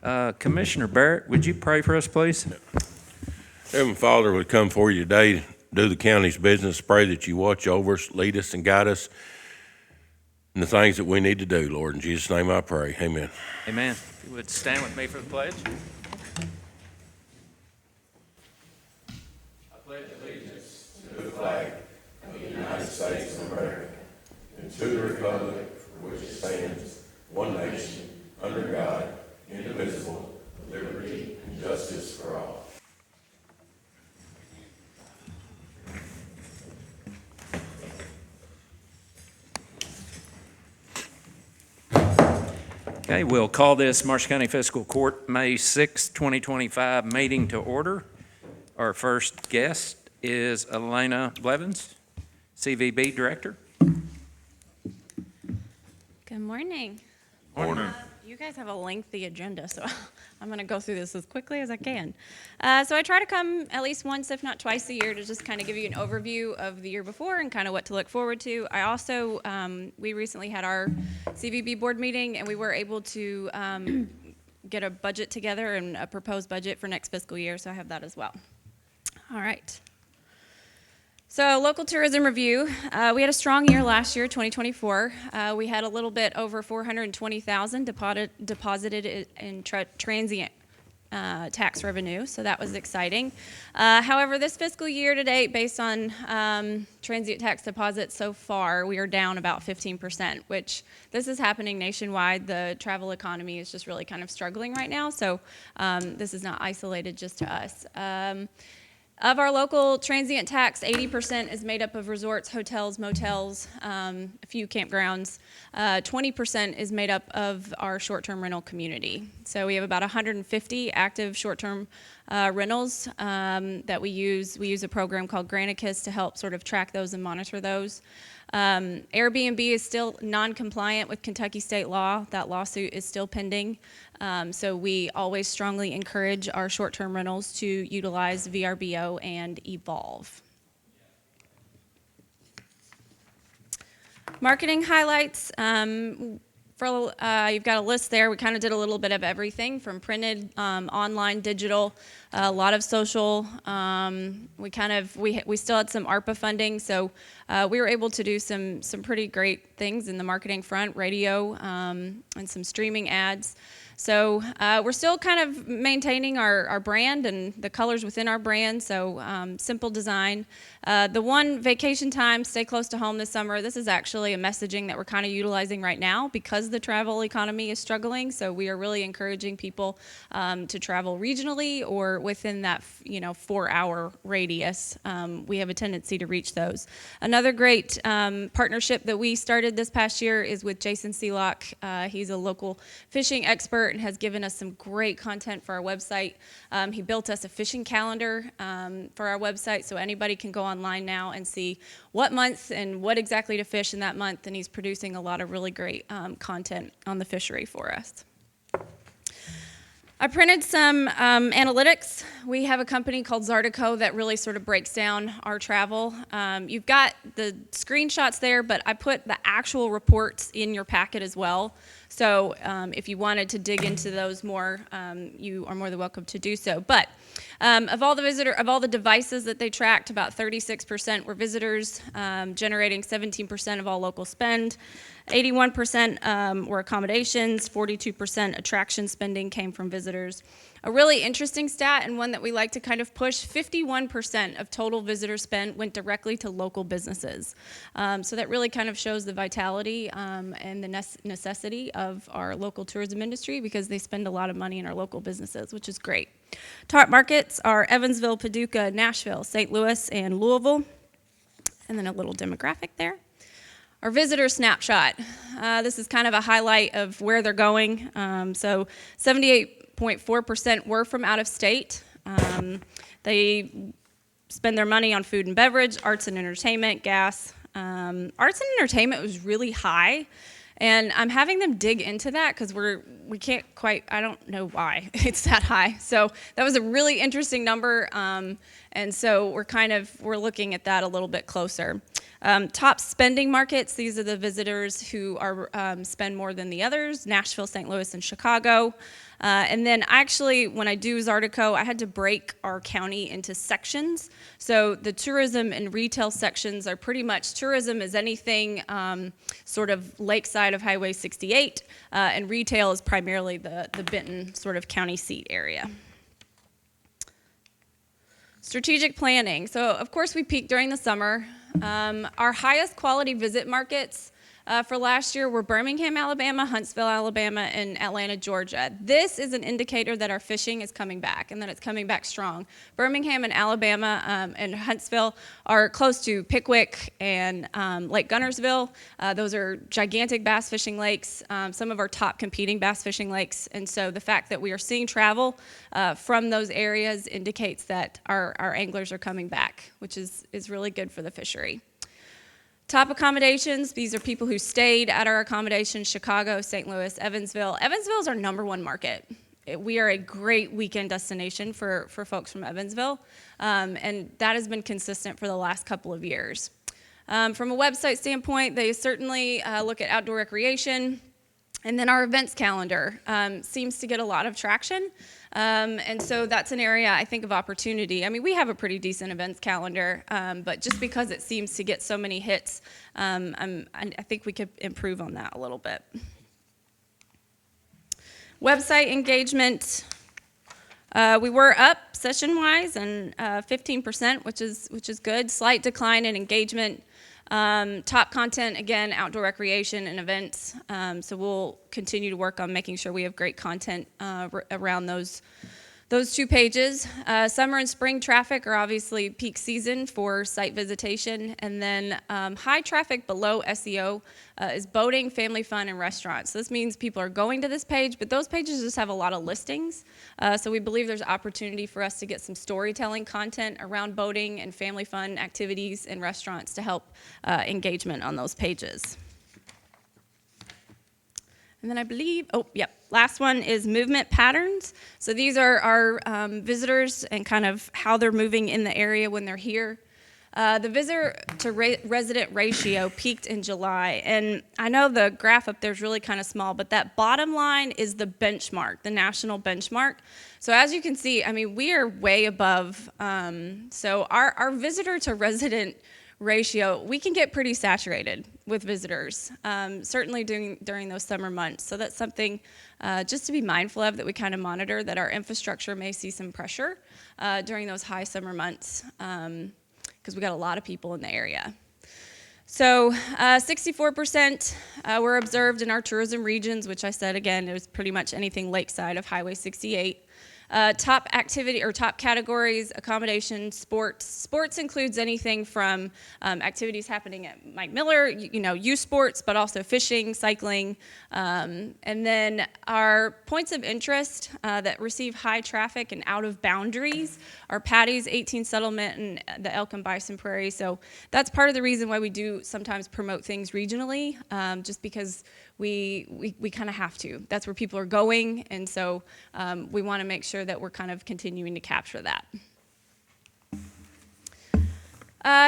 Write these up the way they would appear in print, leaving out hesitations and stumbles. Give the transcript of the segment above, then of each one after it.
Commissioner Barrett, would you pray for us, please? Heavenly Father, we come for you today to do the county's business. Pray that you watch over us, lead us, and guide us in the things that we need to do, Lord. In Jesus' name I pray. Amen. Amen. If you would stand with me for the pledge. I pledge allegiance to the flag of the United States of America and to the republic for which it stands, one nation, under God, indivisible, with liberty and justice for all. Okay, we'll call this Marshall County Fiscal Court May 6, 2025 meeting to order. Our first guest is Elena Blevins, CVB Director. Good morning. Morning. You guys have a lengthy agenda, so I'm going to go through this as quickly as I can. So I try to come at least once, if not twice a year, to just kind of give you an overview of the year before and kind of what to look forward to. I also, we recently had our CVB board meeting, and we were able to get a budget together and a proposed budget for next fiscal year, so I have that as well. All right. So local tourism review, we had a strong year last year, 2024. We had a little bit over $420,000 deposited in transient tax revenue, so that was exciting. However, this fiscal year to date, based on transient tax deposits so far, we are down about 15%, which this is happening nationwide. The travel economy is just really kind of struggling right now, so this is not isolated just to us. Of our local transient tax, 80% is made up of resorts, hotels, motels, a few campgrounds. 20% is made up of our short-term rental community. So we have about 150 active short-term rentals that we use. We use a program called Granicus to help sort of track those and monitor those. Airbnb is still non-compliant with Kentucky state law. That lawsuit is still pending. So we always strongly encourage our short-term rentals to utilize VRBO and Evolve. Marketing highlights. You've got a list there. We kind of did a little bit of everything from printed, online, digital, a lot of social. We still had some ARPA funding, so we were able to do some pretty great things in the marketing front, radio, and some streaming ads. So we're still kind of maintaining our brand and the colors within our brand, so simple design. The one vacation time, stay close to home this summer, this is actually a messaging that we're kind of utilizing right now because the travel economy is struggling, so we are really encouraging people to travel regionally or within that 4-hour radius. We have a tendency to reach those. Another great partnership that we started this past year is with Jason Seelock. He's a local fishing expert and has given us some great content for our website. He built us a fishing calendar for our website, so anybody can go online now and see what month and what exactly to fish in that month, and he's producing a lot of really great content on the fishery for us. I printed some analytics. We have a company called Zartico that really sort of breaks down our travel. You've got the screenshots there, but I put the actual reports in your packet as well. So if you wanted to dig into those more, you are more than welcome to do so. But of all the devices that they tracked, about 36% were visitors, generating 17% of all local spend. 81% were accommodations, 42% attraction spending came from visitors. A really interesting stat, and one that we like to kind of push, 51% of total visitor spend went directly to local businesses. So that really kind of shows the vitality and the necessity of our local tourism industry, because they spend a lot of money in our local businesses, which is great. Top markets are Evansville, Paducah, Nashville, St. Louis, and Louisville. And then a little demographic there. Our visitor snapshot. This is kind of a highlight of where they're going. So 78.4% were from out of state. They spend their money on food and beverage, arts and entertainment, gas. Arts and entertainment was really high. And I'm having them dig into that because we can't quite, I don't know why it's that high. So that was a really interesting number. And so we're looking at that a little bit closer. Top spending markets, these are the visitors who are spend more than the others: Nashville, St. Louis, and Chicago. And then actually, when I do Zartico, I had to break our county into sections. So the tourism and retail sections are pretty much, tourism is anything sort of lakeside of Highway 68, and retail is primarily the Benton sort of county seat area. Strategic planning. So of course we peaked during the summer. Our highest quality visit markets for last year were Birmingham, Alabama, Huntsville, Alabama, and Atlanta, Georgia. This is an indicator that our fishing is coming back and that it's coming back strong. Birmingham and Alabama and Huntsville are close to Pickwick and Lake Gunnersville. Those are gigantic bass fishing lakes, some of our top competing bass fishing lakes. And so the fact that we are seeing travel from those areas indicates that our anglers are coming back, which is really good for the fishery. Top accommodations, these are people who stayed at our accommodations: Chicago, St. Louis, Evansville. Evansville is our #1 market. We are a great weekend destination for folks from Evansville, and that has been consistent for the last couple of years. From a website standpoint, they certainly look at outdoor recreation. And then our events calendar seems to get a lot of traction. And so that's an area I think of opportunity. I mean, we have a pretty decent events calendar, but just because it seems to get so many hits, I think we could improve on that a little bit. Website engagement. We were up session-wise and 15%, which is good. Slight decline in engagement. Top content, again, outdoor recreation and events. So we'll continue to work on making sure we have great content around those 2 pages. Summer and spring traffic are obviously peak season for site visitation. And then high traffic below SEO is boating, family fun, and restaurants. So this means people are going to this page, but those pages just have a lot of listings. So we believe there's opportunity for us to get some storytelling content around boating and family fun activities and restaurants to help engagement on those pages. And then I believe, last one is movement patterns. So these are our visitors and kind of how they're moving in the area when they're here. The visitor to resident ratio peaked in July. And I know the graph up there is really kind of small, but that bottom line is the benchmark, the national benchmark. So as you can see, I mean, we are way above. So our visitor to resident ratio, we can get pretty saturated with visitors, certainly during those summer months. So that's something just to be mindful of, that we kind of monitor, that our infrastructure may see some pressure during those high summer months, because we got a lot of people in the area. So 64% were observed in our tourism regions, which I said, again, it was pretty much anything lakeside of Highway 68. Top activity or top categories: accommodation, sports. Sports includes anything from activities happening at Mike Miller, youth sports, but also fishing, cycling. And then our points of interest that receive high traffic and out of boundaries are Patty's 18 Settlement and the Elk and Bison Prairie. So that's part of the reason why we do sometimes promote things regionally, just because we kind of have to. That's where people are going, and so we want to make sure that we're kind of continuing to capture that.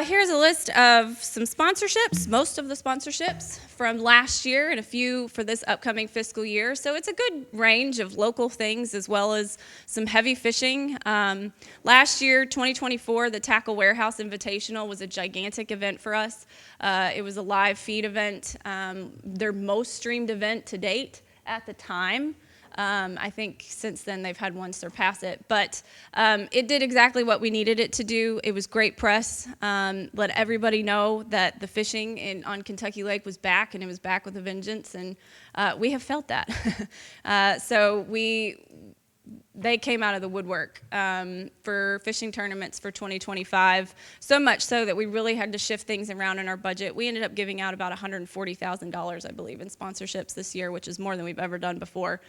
Here's a list of some sponsorships, most of the sponsorships from last year and a few for this upcoming fiscal year. So it's a good range of local things as well as some heavy fishing. Last year, 2024, the Tackle Warehouse Invitational was a gigantic event for us. It was a live feed event, their most streamed event to date at the time. I think since then they've had one surpass it, but it did exactly what we needed it to do. It was great press, let everybody know that the fishing on Kentucky Lake was back, and it was back with a vengeance, and we have felt that. So they came out of the woodwork for fishing tournaments for 2025, so much so that we really had to shift things around in our budget. We ended up giving out about $140,000, I believe, in sponsorships this year, which is more than we've ever done before,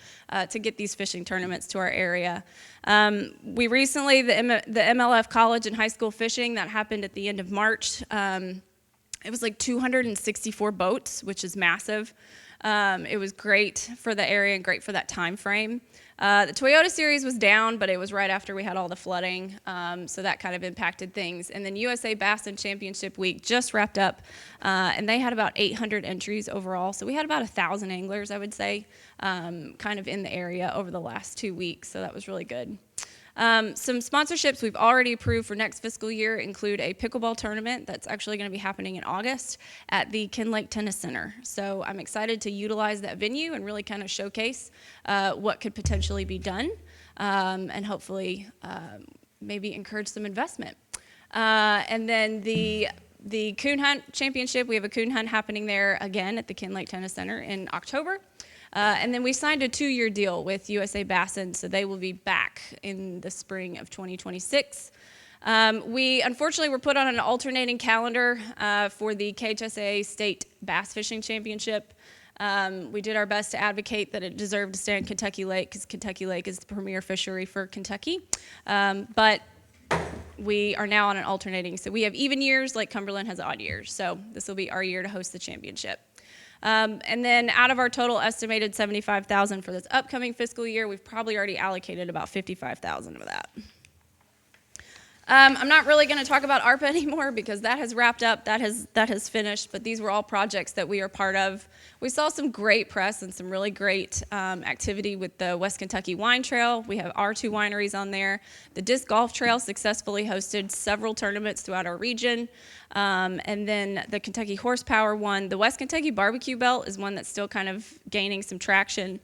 to get these fishing tournaments to our area. We recently, the MLF College and High School Fishing, that happened at the end of March. It was like 264 boats, which is massive. It was great for the area and great for that time frame. The Toyota Series was down, but it was right after we had all the flooding, so that kind of impacted things. And then USA Bass and Championship Week just wrapped up, and they had about 800 entries overall. So we had about 1,000 anglers, I would say, kind of in the area over the last 2 weeks. So that was really good. Some sponsorships we've already approved for next fiscal year include a pickleball tournament that's actually going to be happening in August at the Kinlake Tennis Center. So I'm excited to utilize that venue and really kind of showcase what could potentially be done, and hopefully maybe encourage some investment. And then the Coon Hunt Championship, we have a coon hunt happening there again at the Kinlake Tennis Center in October. And then we signed a 2-year deal with USA Basin, so they will be back in the spring of 2026. We unfortunately were put on an alternating calendar for the KHSAA State Bass Fishing Championship. We did our best to advocate that it deserved to stay in Kentucky Lake because Kentucky Lake is the premier fishery for Kentucky. But we are now on an alternating, so we have even years like Cumberland has odd years. So this will be our year to host the championship. And then out of our total estimated $75,000 for this upcoming fiscal year, we've probably already allocated about $55,000 of that. I'm not really going to talk about ARPA anymore because that has wrapped up, that has finished, but these were all projects that we are part of. We saw some great press and some really great activity with the West Kentucky Wine Trail. We have our 2 wineries on there. The Disc Golf Trail successfully hosted several tournaments throughout our region. And then the Kentucky Horsepower one. The West Kentucky Barbecue Belt is one that's still kind of gaining some traction.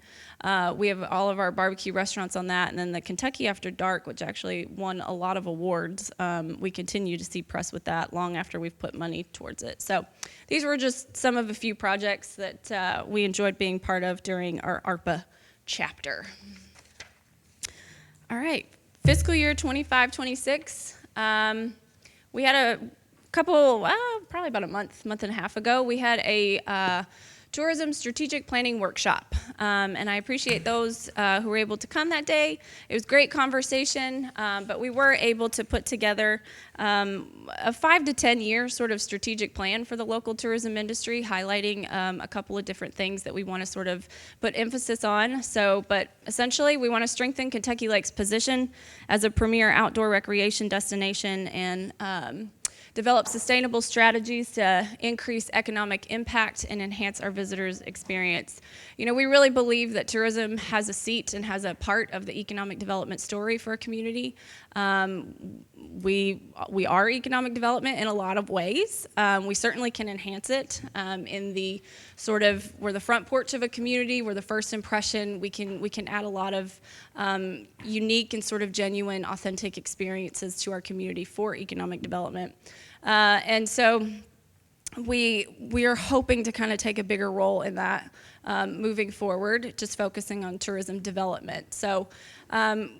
We have all of our barbecue restaurants on that. And then the Kentucky After Dark, which actually won a lot of awards. We continue to see press with that long after we've put money towards it. So these were just some of a few projects that we enjoyed being part of during our ARPA chapter. All right, fiscal year 25-26. We had a couple, probably about a month and a half ago, we had a tourism strategic planning workshop. And I appreciate those who were able to come that day. It was great conversation, but we were able to put together a 5 to 10 year sort of strategic plan for the local tourism industry, highlighting a couple of different things that we want to sort of put emphasis on. So, but essentially we want to strengthen Kentucky Lake's position as a premier outdoor recreation destination and develop sustainable strategies to increase economic impact and enhance our visitors' experience. You know, we really believe that tourism has a seat and has a part of the economic development story for a community. We are economic development in a lot of ways. We certainly can enhance it in the sort of, we're the front porch of a community, we're the first impression. We can add a lot of unique and sort of genuine, authentic experiences to our community for economic development. And so we are hoping to kind of take a bigger role in that moving forward, just focusing on tourism development. So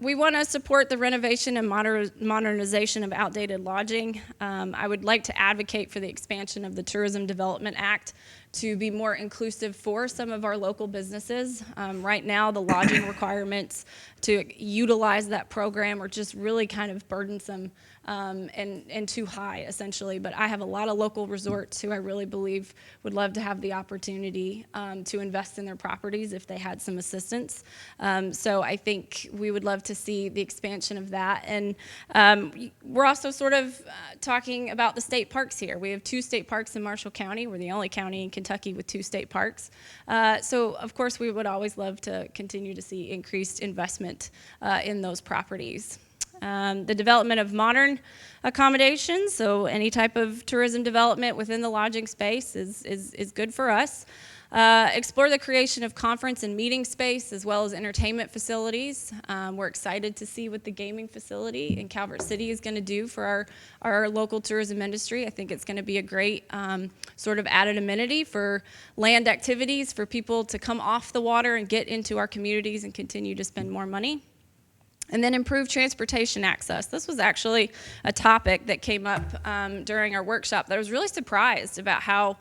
we want to support the renovation and modernization of outdated lodging. I would like to advocate for the expansion of the Tourism Development Act to be more inclusive for some of our local businesses. Right now, the lodging requirements to utilize that program are just really kind of burdensome and too high, essentially. But I have a lot of local resorts who I really believe would love to have the opportunity to invest in their properties if they had some assistance. So I think we would love to see the expansion of that. And we're also sort of talking about the state parks here. We have 2 state parks in Marshall County. We're the only county in Kentucky with 2 state parks. So of course we would always love to continue to see increased investment in those properties. The development of modern accommodations, so any type of tourism development within the lodging space is good for us. Explore the creation of conference and meeting space as well as entertainment facilities. We're excited to see what the gaming facility in Calvert City is going to do for our local tourism industry. I think it's going to be a great sort of added amenity for land activities for people to come off the water and get into our communities and continue to spend more money. And then improve transportation access. This was actually a topic that came up during our workshop that I was really surprised about how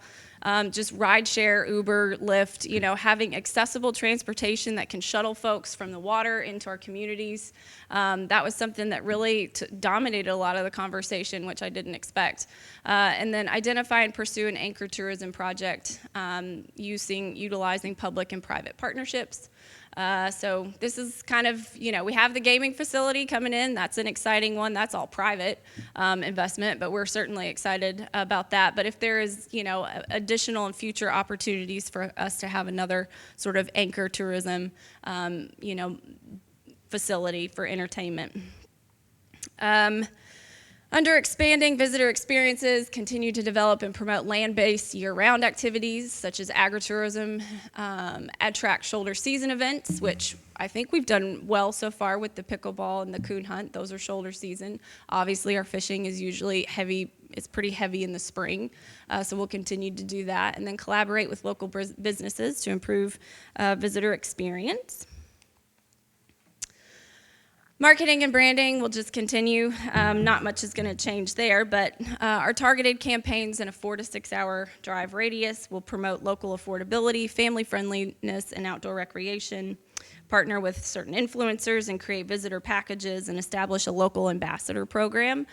just rideshare, Uber, Lyft, having accessible transportation that can shuttle folks from the water into our communities. That was something that really dominated a lot of the conversation, which I didn't expect. And then identify and pursue an anchor tourism project utilizing public and private partnerships. So this is kind of, we have the gaming facility coming in. That's an exciting one. That's all private investment, but we're certainly excited about that. But if there is, additional and future opportunities for us to have another sort of anchor tourism, facility for entertainment. Under expanding visitor experiences, continue to develop and promote land-based year-round activities such as agritourism, attract shoulder season events, which I think we've done well so far with the pickleball and the coon hunt. Those are shoulder season. Obviously, our fishing is usually heavy. It's pretty heavy in the spring, so we'll continue to do that. And then collaborate with local businesses to improve visitor experience. Marketing and branding will just continue. Not much is going to change there, but our targeted campaigns in a 4 to 6 hour drive radius will promote local affordability, family friendliness, and outdoor recreation. Partner with certain influencers and create visitor packages and establish a local ambassador program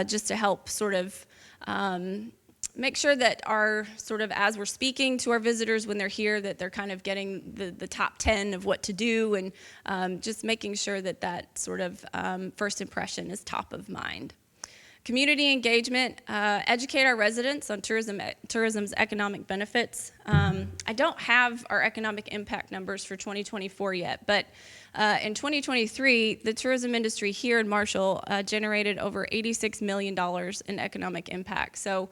just to help sort of make sure that our sort of, as we're speaking to our visitors when they're here, that they're kind of getting the top 10 of what to do, and just making sure that that sort of first impression is top of mind. Community engagement, educate our residents on tourism's economic benefits. I don't have our economic impact numbers for 2024 yet, but in 2023, the tourism industry here in Marshall generated over $86 million in economic impact. So,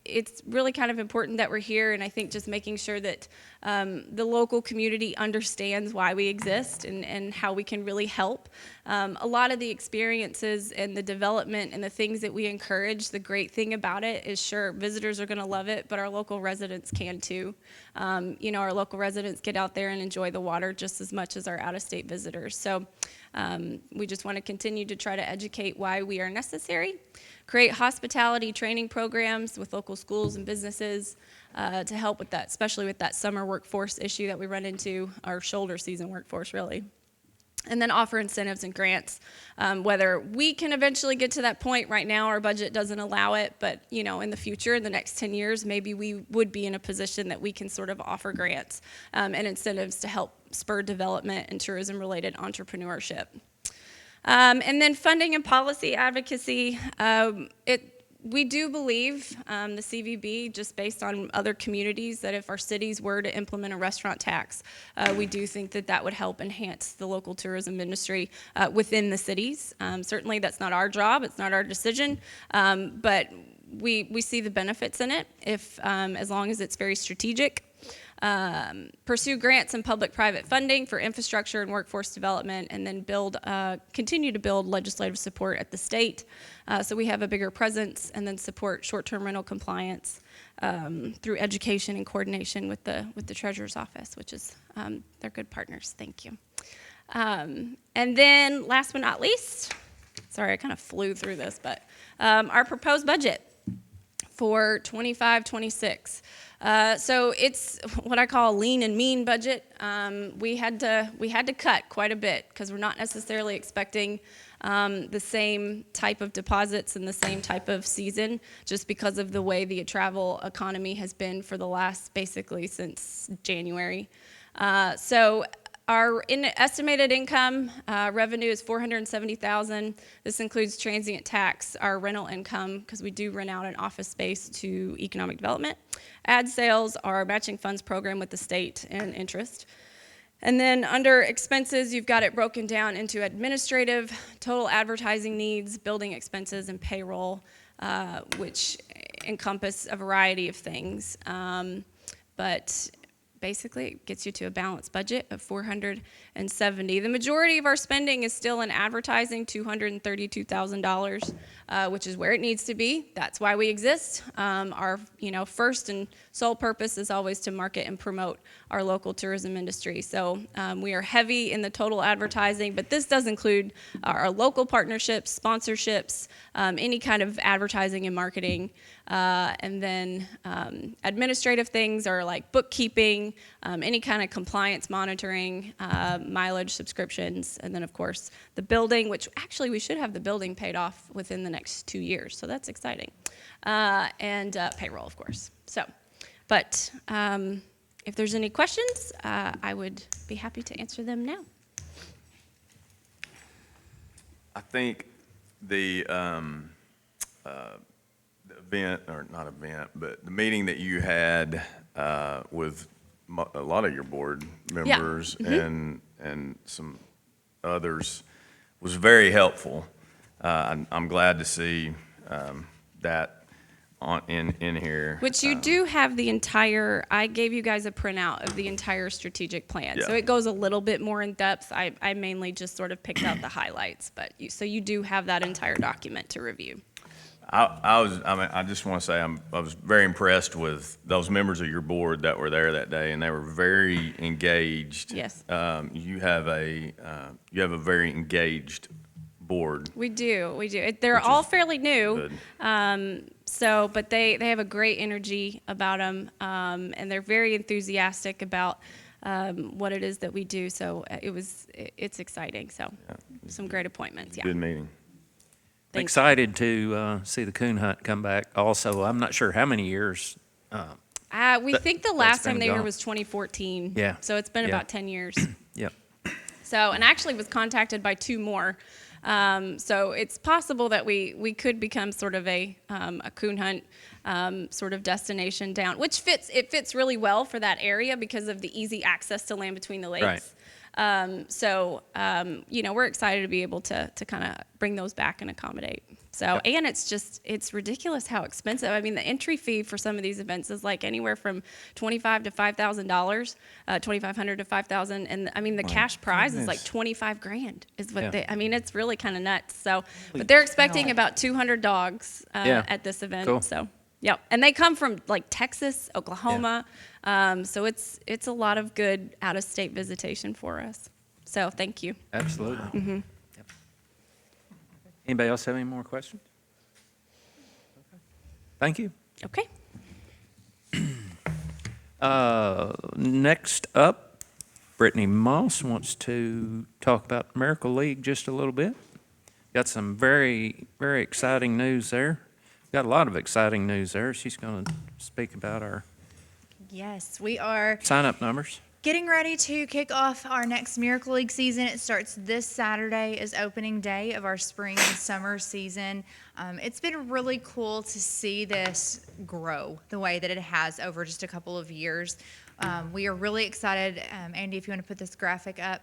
it's really kind of important that we're here, and I think just making sure that the local community understands why we exist and how we can really help. A lot of the experiences and the development and the things that we encourage, the great thing about it is, sure, visitors are going to love it, but our local residents can too. Our local residents get out there and enjoy the water just as much as our out-of-state visitors. So we just want to continue to try to educate why we are necessary. Create hospitality training programs with local schools and businesses to help with that, especially with that summer workforce issue that we run into, our shoulder season workforce, really. And then offer incentives and grants. Whether we can eventually get to that point, right now our budget doesn't allow it, but in the future, in the next 10 years, maybe we would be in a position that we can sort of offer grants and incentives to help spur development and tourism-related entrepreneurship. And then funding and policy advocacy. We do believe, the CVB, just based on other communities, that if our cities were to implement a restaurant tax, we do think that that would help enhance the local tourism industry within the cities. Certainly that's not our job, it's not our decision, but we see the benefits in it if as long as it's very strategic. Pursue grants and public-private funding for infrastructure and workforce development, and then continue to build legislative support at the state so we have a bigger presence, and then support short-term rental compliance through education and coordination with the Treasurer's Office, which is, they're good partners. Thank you. And then last but not least, sorry, I kind of flew through this, but our proposed budget for 25-26. So it's what I call a lean and mean budget. We had to cut quite a bit because we're not necessarily expecting the same type of deposits and the same type of season, just because of the way the travel economy has been for the last, basically since January. So our estimated income revenue is $470,000. This includes transient tax, our rental income, because we do rent out an office space to economic development. Ad sales, our matching funds program with the state, and interest. And then under expenses, you've got it broken down into administrative, total advertising needs, building expenses, and payroll, which encompass a variety of things. But basically, it gets you to a balanced budget of $470,000. The majority of our spending is still in advertising, $232,000, which is where it needs to be. That's why we exist. Our first and sole purpose is always to market and promote our local tourism industry. So we are heavy in the total advertising, but this does include our local partnerships, sponsorships, any kind of advertising and marketing. And then administrative things are like bookkeeping, any kind of compliance monitoring, mileage subscriptions, and then, of course, the building, which actually we should have the building paid off within the next 2 years, so that's exciting. And payroll, of course. So, but if there's any questions, I would be happy to answer them now. I think the event, or not event, but the meeting that you had with a lot of your board members and some others was very helpful. I'm glad to see that in here. Which you do have the entire, I gave you guys a printout of the entire strategic plan. Yeah. So it goes a little bit more in depth. I mainly just sort of picked out the highlights, but so you do have that entire document to review. I just want to say I was very impressed with those members of your board that were there that day, and they were very engaged. Yes. You have a very engaged board. We do. They're all fairly new. Good. So, but they have a great energy about them, and they're very enthusiastic about what it is that we do. So it's exciting. So some great appointments. Yeah. Good meeting. I'm excited to see the coon hunt come back. Also, I'm not sure how many years. We think the last time been they were gone. was 2014. Yeah. So it's been Yeah. about 10 years. Yep. So, and actually was contacted by 2 more. So it's possible that we could become sort of a coon hunt sort of destination down, which fits really well for that area because of the easy access to land between the lakes. Right. We're excited to be able to kind of bring those back and accommodate. So, and it's ridiculous how expensive. I mean, the entry fee for some of these events is like anywhere from $2,500 to $5,000, $2,500 to $5,000, and I mean the cash prize is like $25,000 is what Yeah. it's really kind of nuts. So, but they're expecting about 200 dogs at this event. Cool. So, yeah, and they come from like Texas, Oklahoma. So it's a lot of good out-of-state visitation for us. So thank you. Absolutely. Yep. Anybody else have any more questions? Thank you. Okay. Next up, Brittany Moss wants to talk about Miracle League just a little bit. Got some very, very exciting news there. Got a lot of exciting news there. She's going to speak about our Yes, we are sign-up numbers. getting ready to kick off our next Miracle League season. It starts this Saturday is opening day of our spring and summer season. It's been really cool to see this grow the way that it has over just a couple of years. We are really excited. Andy, if you want to put this graphic up.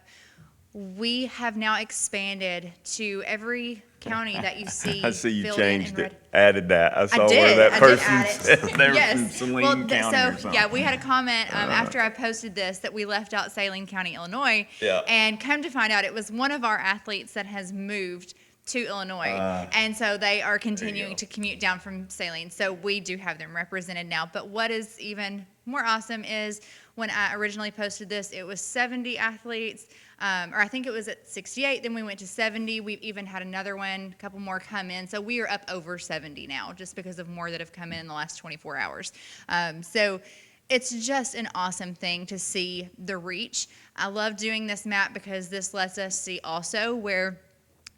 We have now expanded to every county that you see. I see you filled in changed red. it, added that. I saw I did. where that I person did add said it. they were Yes. from Saline Well, County or something. yeah, we had a comment after I posted this that we left out Saline County, Illinois. Yeah. And come to find out, it was one of our athletes that has moved to Illinois. And so they are continuing to commute down from Saline. So we do have them represented now. But what is even more awesome is when I originally posted this, it was 70 athletes. Or I think it was at 68, then we went to 70. We've even had another one, a couple more come in. So we are up over 70 now, just because of more that have come in the last 24 hours. So it's just an awesome thing to see the reach. I love doing this map because this lets us see also where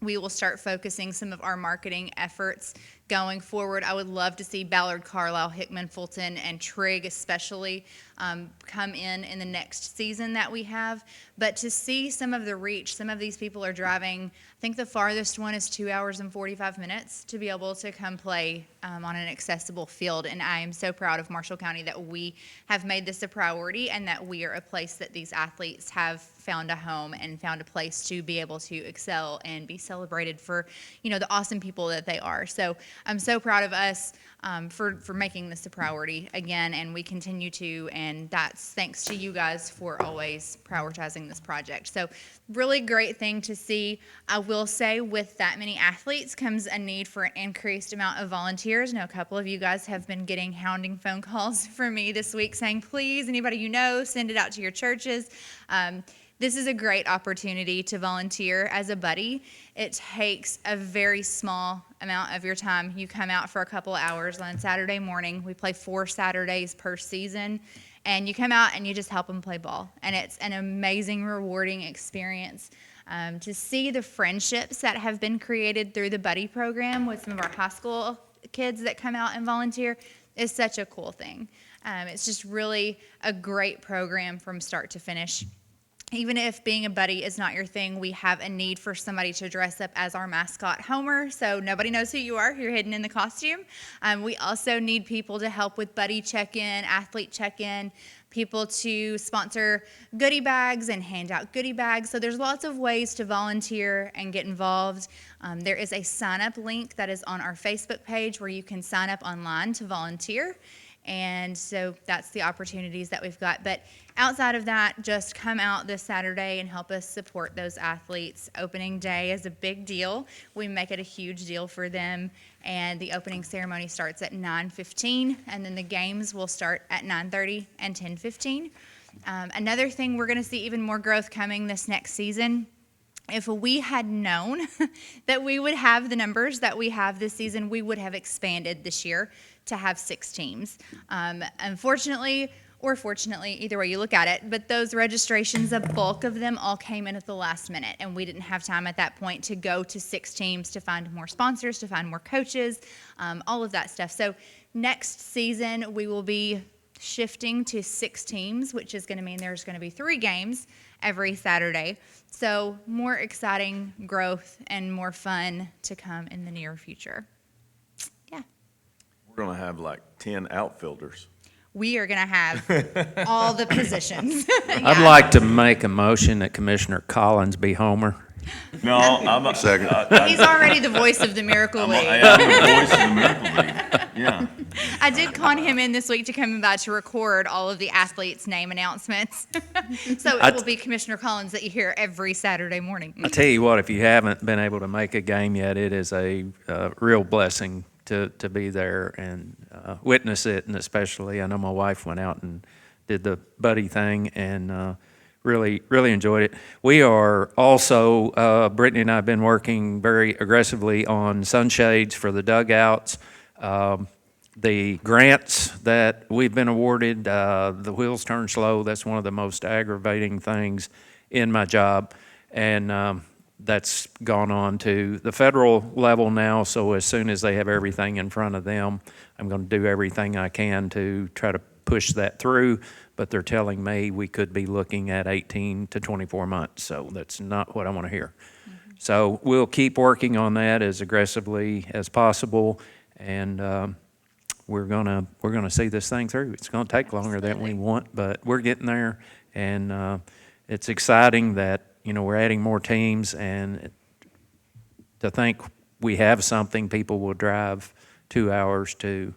we will start focusing some of our marketing efforts going forward. I would love to see Ballard, Carlisle, Hickman, Fulton, and Trigg especially come in the next season that we have. But to see some of the reach, some of these people are driving, I think the farthest one is 2 hours and 45 minutes to be able to come play on an accessible field. And I am so proud of Marshall County that we have made this a priority and that we are a place that these athletes have found a home and found a place to be able to excel and be celebrated for, the awesome people that they are. So I'm so proud of us for making this a priority again, and we continue to, and that's thanks to you guys for always prioritizing this project. So really great thing to see. I will say with that many athletes comes a need for an increased amount of volunteers. I know a couple of you guys have been getting hounding phone calls from me this week saying, please, anybody you know, send it out to your churches. this is a great opportunity to volunteer as a buddy. It takes a very small amount of your time. You come out for a couple of hours on Saturday morning. We play 4 Saturdays per season. And you come out and you just help them play ball. And it's an amazing, rewarding experience. To see the friendships that have been created through the buddy program with some of our high school kids that come out and volunteer is such a cool thing. It's just really a great program from start to finish. Even if being a buddy is not your thing, we have a need for somebody to dress up as our mascot, Homer, so nobody knows who you are. You're hidden in the costume. We also need people to help with buddy check-in, athlete check-in, people to sponsor goodie bags and hand out goodie bags. So there's lots of ways to volunteer and get involved. There is a sign-up link that is on our Facebook page where you can sign up online to volunteer. And so that's the opportunities that we've got. But outside of that, just come out this Saturday and help us support those athletes. Opening day is a big deal. We make it a huge deal for them. And the opening ceremony starts at 9:15, and then the games will start at 9:30 and 10:15. Another thing, we're going to see even more growth coming this next season. If we had known that we would have the numbers that we have this season, we would have expanded this year to have 6 teams. Unfortunately, or fortunately, either way you look at it, but those registrations, a bulk of them all came in at the last minute, and we didn't have time at that point to go to 6 teams to find more sponsors, to find more coaches, all of that stuff. So next season, we will be shifting to 6 teams, which is going to mean there's going to be 3 games every Saturday. So more exciting growth and more fun to come in the near future. Yeah. We're going to have like 10 outfielders. We are going to have all the positions. I'd like to make a motion that Commissioner Collins be Homer. No, I'm a second. He's already the voice of the Miracle League. I'm the voice of the Miracle League. Yeah. I did con him in this week to come by to record all of the athletes' name announcements. So it will be Commissioner Collins that you hear every Saturday morning. I tell you what, if you haven't been able to make a game yet, it is a real blessing to be there and witness it, and especially, I know my wife went out and did the buddy thing and really enjoyed it. We are also, Brittany and I have been working very aggressively on sunshades for the dugouts. The grants that we've been awarded, the wheels turn slow. That's one of the most aggravating things in my job. And that's gone on to the federal level now. So as soon as they have everything in front of them, I'm going to do everything I can to try to push that through. But they're telling me we could be looking at 18 to 24 months. So that's not what I want to hear. Mm-hmm. So we'll keep working on that as aggressively as possible. And we're gonna see this thing through. It's gonna take longer than we want, but we're getting there, and it's exciting that we're adding more teams, and to think we have something people will drive 2 hours to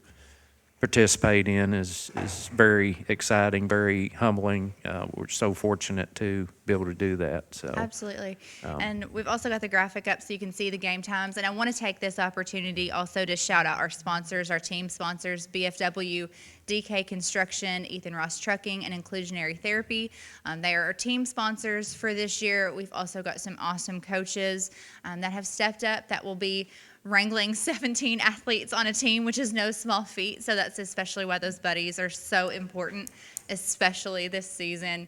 participate in is very exciting, very humbling. We're so fortunate to be able to do that. So absolutely. And we've also got the graphic up so you can see the game times. And I want to take this opportunity also to shout out our sponsors, our team sponsors, BFW, DK Construction, Ethan Ross Trucking, and Inclusionary Therapy. They are our team sponsors for this year. We've also got some awesome coaches that have stepped up that will be wrangling 17 athletes on a team, which is no small feat. So that's especially why those buddies are so important, especially this season.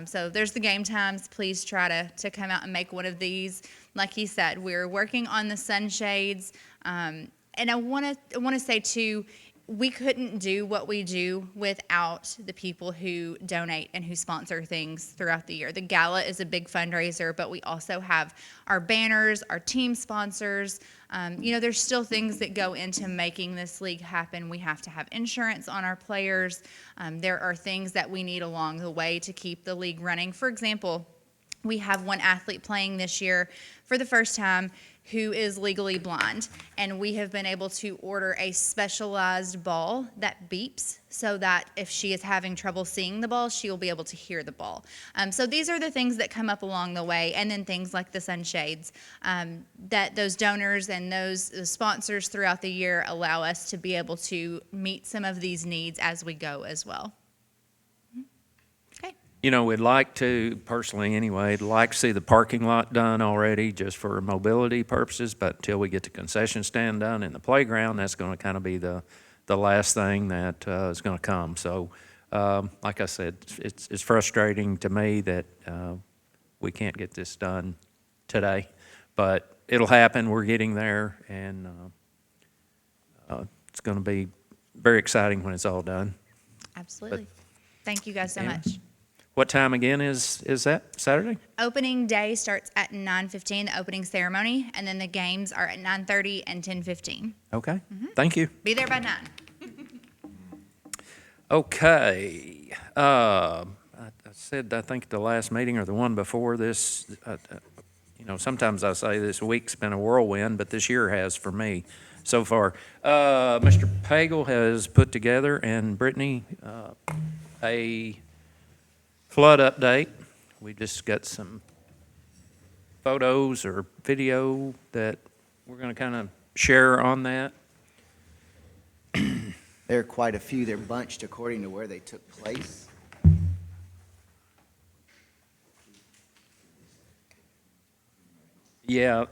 So there's the game times. Please try to come out and make one of these. Like he said, we're working on the sunshades. And I want to say too, we couldn't do what we do without the people who donate and who sponsor things throughout the year. The gala is a big fundraiser, but we also have our banners, our team sponsors. There's still things that go into making this league happen. We have to have insurance on our players. There are things that we need along the way to keep the league running. For example, we have one athlete playing this year for the first time who is legally blind, and we have been able to order a specialized ball that beeps so that if she is having trouble seeing the ball, she will be able to hear the ball. So these are the things that come up along the way, and then things like the sunshades that those donors and those sponsors throughout the year allow us to be able to meet some of these needs as we go as well. Okay. You know, we'd like to, personally anyway, like to see the parking lot done already just for mobility purposes, but until we get the concession stand done in the playground, that's going to kind of be the last thing that is going to come. So, like I said, it's frustrating to me that we can't get this done today, but it'll happen. We're getting there, and it's going to be very exciting when it's all done. Absolutely. Thank you guys so Yeah. much. What time again is that, Saturday? Opening day starts at 9:15, the opening ceremony, and then the games are at 9:30 and 10:15. Okay, thank you. Be there by 9. Okay, I said, I think the last meeting or the one before this, you know, sometimes I say this week's been a whirlwind, but this year has for me so far. Mr. Pagel has put together, and Brittany, a flood update. We just got some photos or video that we're going to kind of share on that. There are quite a few. They're bunched according to where they took place. Yeah,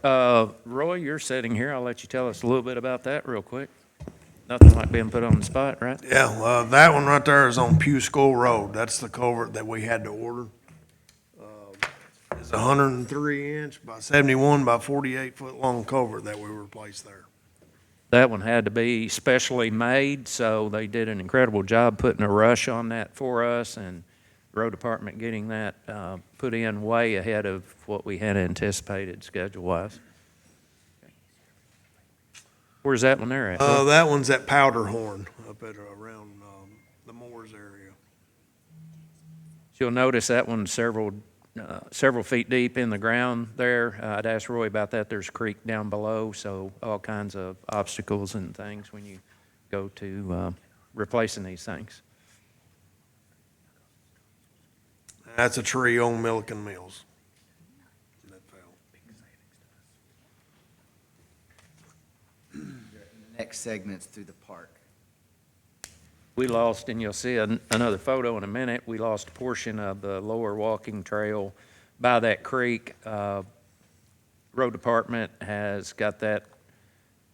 Roy, you're sitting here. I'll let you tell us a little bit about that real quick. Nothing like being put on the spot, right? Yeah, that one right there is on Pew School Road. That's the culvert that we had to order. It's 103 inch by 71 by 48 foot long culvert that we replaced there. That one had to be specially made, so they did an incredible job putting a rush on that for us, and the road department getting that put in way ahead of what we had anticipated schedule-wise. Where's that one there at? That one's at Powderhorn up at around the Moores area. You'll notice that one's several feet deep in the ground there. I'd asked Roy about that. There's a creek down below, so all kinds of obstacles and things when you go to replacing these things. That's a tree on Milliken Mills. That fell. The next segment's through the park. We lost, and you'll see another photo in a minute, we lost a portion of the lower walking trail by that creek. Road department has got that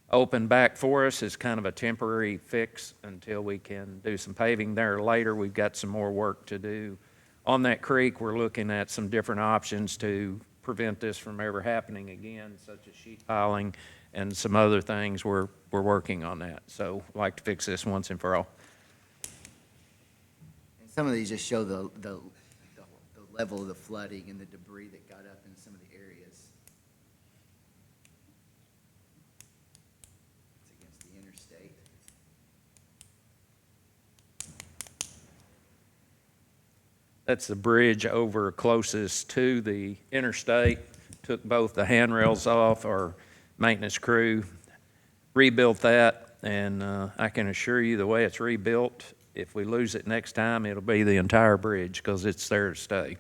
open back for us as kind of a temporary fix until we can do some paving there later. We've got some more work to do on that creek. We're looking at some different options to prevent this from ever happening again, such as sheet piling and some other things. We're working on that. So I'd like to fix this once and for all. And some of these just show the level of the flooding and the debris that got up in some of the areas. It's against the interstate. That's the bridge over closest to the interstate. Took both the handrails off. Our maintenance crew rebuilt that, and I can assure you the way it's rebuilt, if we lose it next time, it'll be the entire bridge because it's there to stay.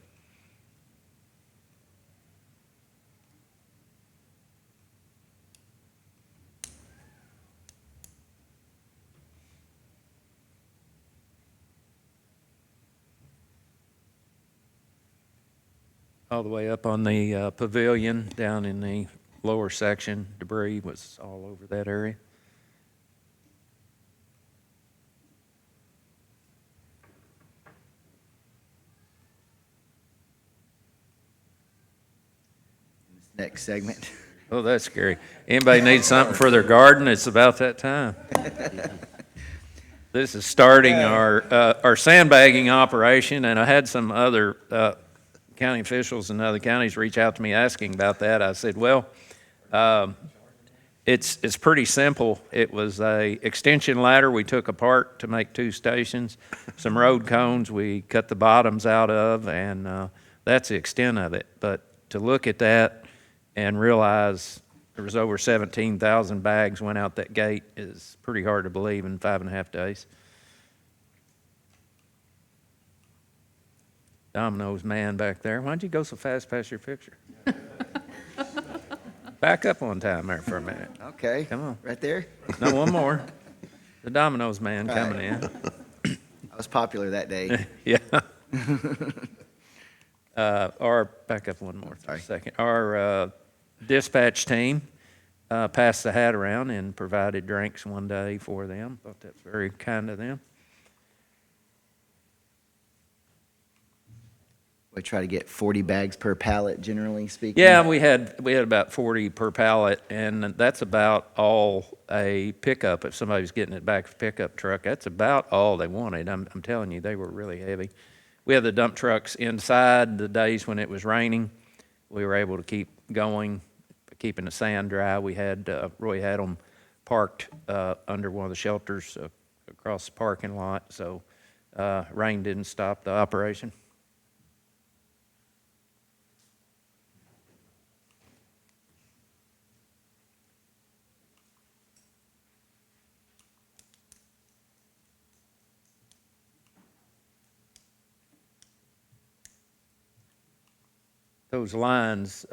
All the way up on the pavilion, down in the lower section, debris was all over that area. In this next segment. Oh, that's scary. Anybody needs something for their garden, it's about that time. This is starting our sandbagging operation, and I had some other county officials in other counties reach out to me asking about that. I said, well, it's pretty simple. It was a extension ladder we took apart to make 2 stations, some road cones we cut the bottoms out of, and that's the extent of it. But to look at that and realize there was over 17,000 bags went out that gate is pretty hard to believe in 5.5 days. Domino's man back there. Why'd you go so fast past your picture? Back up one time there for a minute. Okay. Come on. Right there. No, one more. The Domino's man coming in. I was popular that day. Yeah. Back up one more Sorry. second. Our dispatch team passed the hat around and provided drinks one day for them. Thought that's very kind of them. We try to get 40 bags per pallet, generally speaking. Yeah, we had about 40 per pallet, and that's about all a pickup. If somebody's getting it back of a pickup truck, that's about all they wanted. I'm telling you, they were really heavy. We had the dump trucks inside the days when it was raining. We were able to keep going, keeping the sand dry. We had Roy had them parked under one of the shelters across the parking lot, so rain didn't stop the operation. Those lines,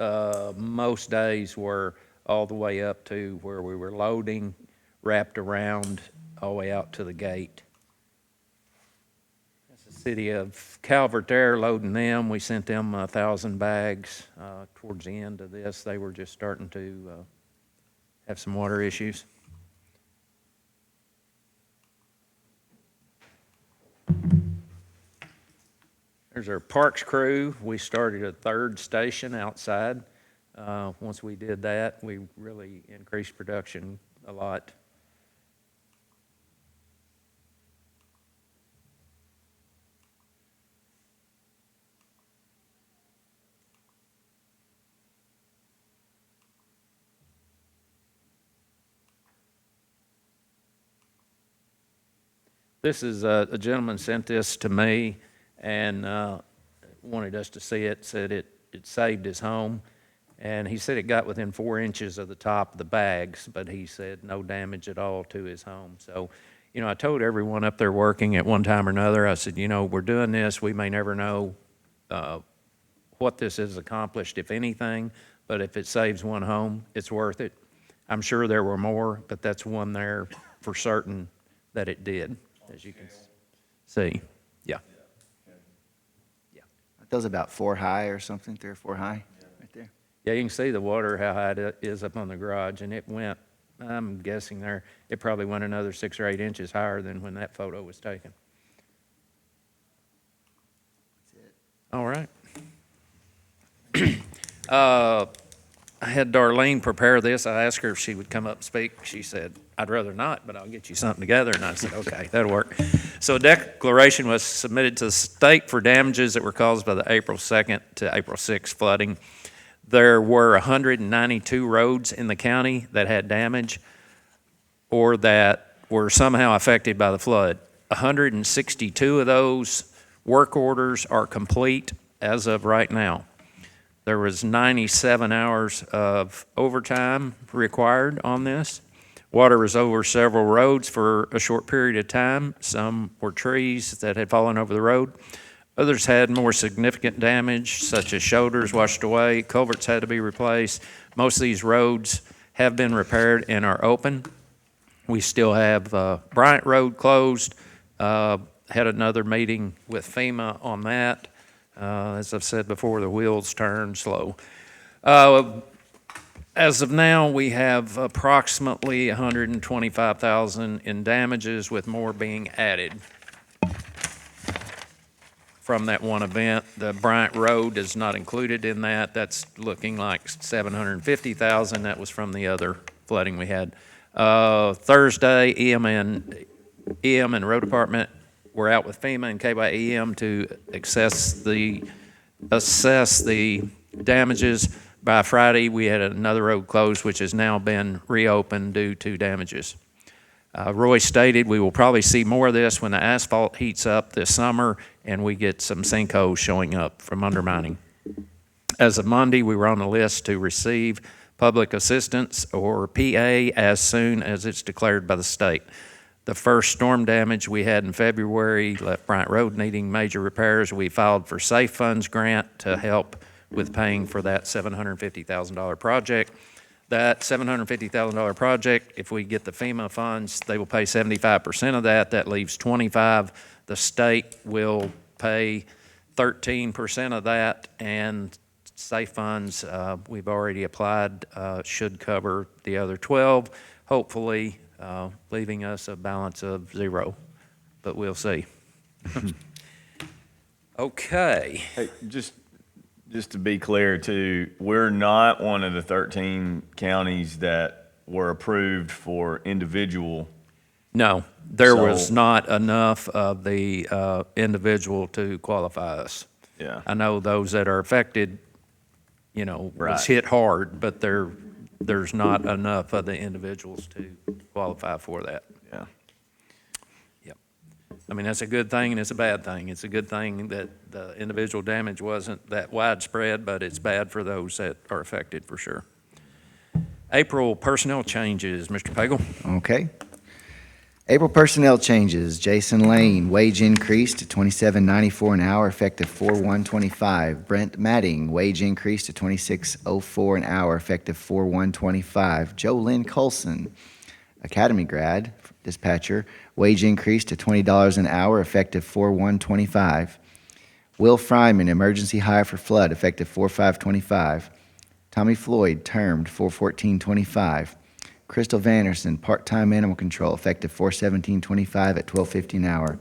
most days were all the way up to where we were loading, wrapped around, all the way out to the gate. That's the city of Calvert there, loading them. We sent them 1,000 bags. Towards the end of this, they were just starting to have some water issues. There's our parks crew. We started a third station outside. Once we did that, we really increased production a lot. This is a gentleman sent this to me and wanted us to see it, said it saved his home. And he said it got within 4 inches of the top of the bags, but he said no damage at all to his home. So, you know, I told everyone up there working at one time or another, I said, you know, we're doing this. We may never know what this has accomplished, if anything, but if it saves one home, it's worth it. I'm sure there were more, but that's one there for certain that it did, as you can see. Yeah. Those about 4 high or something, 3 or 4 high, right there. Yeah, you can see the water, how high it is up on the garage, and it went, I'm guessing there, it probably went another 6 or 8 inches higher than when that photo was taken. That's it. All right. I had Darlene prepare this. I asked her if she would come up and speak. She said, I'd rather not, but I'll get you something together. And I said, okay, that'll work. So a declaration was submitted to the state for damages that were caused by the April 2nd to April 6th flooding. There were 192 roads in the county that had damage or that were somehow affected by the flood. 162 of those work orders are complete as of right now. There was 97 hours of overtime required on this. Water was over several roads for a short period of time. Some were trees that had fallen over the road. Others had more significant damage, such as shoulders washed away, culverts had to be replaced. Most of these roads have been repaired and are open. We still have Bryant Road closed. Had another meeting with FEMA on that. As I've said before, the wheels turn slow. As of now, we have approximately $125,000 in damages, with more being added from that one event. The Bryant Road is not included in that. That's looking like $750,000. That was from the other flooding we had. Thursday, EM and Road Department were out with FEMA and KYEM to assess the damages. By Friday, we had another road closed, which has now been reopened due to damages. Roy stated we will probably see more of this when the asphalt heats up this summer and we get some sinkholes showing up from undermining. As of Monday, we were on the list to receive public assistance, or PA, as soon as it's declared by the state. The first storm damage we had in February left Bryant Road needing major repairs. We filed for Safe Funds grant to help with paying for that $750,000 project. That $750,000 project, if we get the FEMA funds, they will pay 75% of that. That leaves 25%. The state will pay 13% of that, and safe funds, we've already applied, should cover the other 12, hopefully leaving us a balance of 0, but we'll see. Okay. Hey, just to be clear too, we're not one of the 13 counties that were approved for individual. No, there was So- not enough of the individual to qualify us. Yeah. I know those that are affected, was Right. hit hard, but there's not enough of the individuals to qualify for that. Yeah. Yep. I mean, that's a good thing and it's a bad thing. It's a good thing that the individual damage wasn't that widespread, but it's bad for those that are affected for sure. April personnel changes, Mr. Pagel. Okay. April personnel changes, Jason Lane, wage increase to $27.94 an hour effective 4/1/25. Brent Matting, wage increase to $26.04 an hour effective 4/1/25. Joe Lynn Colson, Academy grad, dispatcher, wage increase to $20 an hour effective 4/1/25. Will Fryman, emergency hire for flood effective 4/5/25. Tommy Floyd, termed 4/14/25. Crystal Vanderson, part-time animal control, effective 4/17/25 at $12.50 an hour.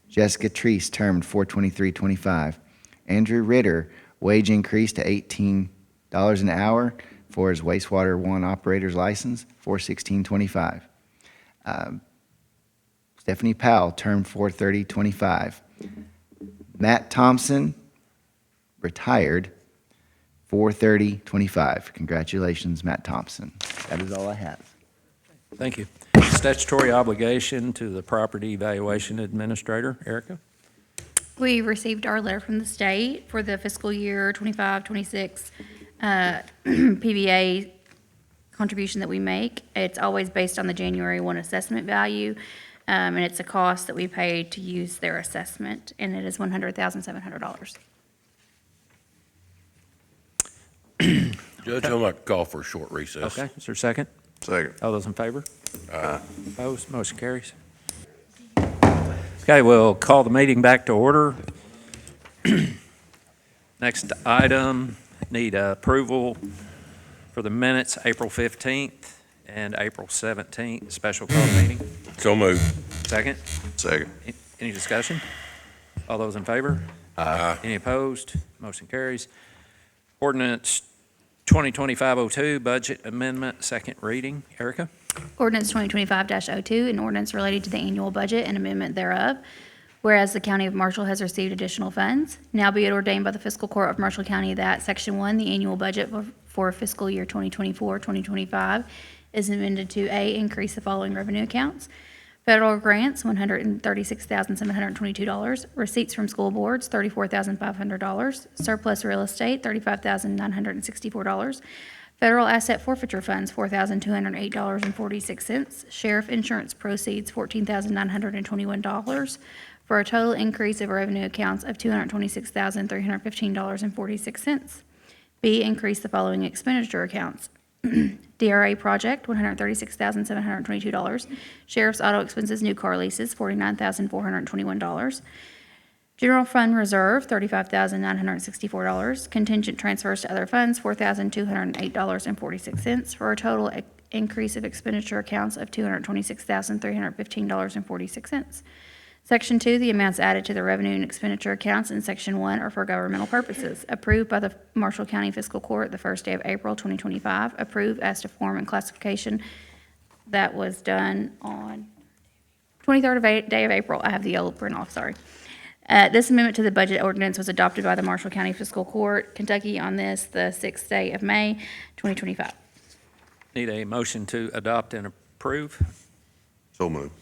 Jessica Treese, termed 4/23/25. Andrew Ritter, wage increase to $18 an hour for his wastewater one operator's license, 4/16/25. Stephanie Powell, termed 4/30/25. Matt Thompson, retired, 4/30/25. Congratulations, Matt Thompson. That is all I have. Thank you. Statutory obligation to the property evaluation administrator, Erica? We received our letter from the state for the fiscal year 25-26 PBA contribution that we make. It's always based on the January 1 assessment value, and it's a cost that we pay to use their assessment, and it is $100,700. Judge, I'd like to call for a short recess. Okay, is there a second? Second. All those in favor? Opposed? Motion carries. Okay, we'll call the meeting back to order. Next item, need approval for the minutes, April 15th and April 17th, special call meeting. So moved. Second? Second. Any discussion? All those in favor? Aye. Any opposed? Motion carries. Ordinance 2025-02, budget amendment, second reading. Erica? Ordinance 2025-02, an ordinance related to the annual budget and amendment thereof. Whereas the County of Marshall has received additional funds, now be it ordained by the Fiscal Court of Marshall County that Section 1, the annual budget for fiscal year 2024-2025 is amended to A, increase the following revenue accounts. Federal grants, $136,722. Receipts from school boards, $34,500. Surplus real estate, $35,964. Federal asset forfeiture funds, $4,208.46. Sheriff insurance proceeds, $14,921, for a total increase of revenue accounts of $226,315.46. B, increase the following expenditure accounts. DRA project, $136,722. Sheriff's auto expenses, new car leases, $49,421. General fund reserve, $35,964. Contingent transfers to other funds, $4,208.46, for a total increase of expenditure accounts of $226,315.46. Section 2, the amounts added to the revenue and expenditure accounts in Section 1 are for governmental purposes. Approved by the Marshall County Fiscal Court the first day of April 2025. Approved as to form and classification. That was done on 23rd day of April. I have the yellow print off, sorry. This amendment to the budget ordinance was adopted by the Marshall County Fiscal Court, Kentucky, on this, the 6th day of May, 2025. Need a motion to adopt and approve. So moved.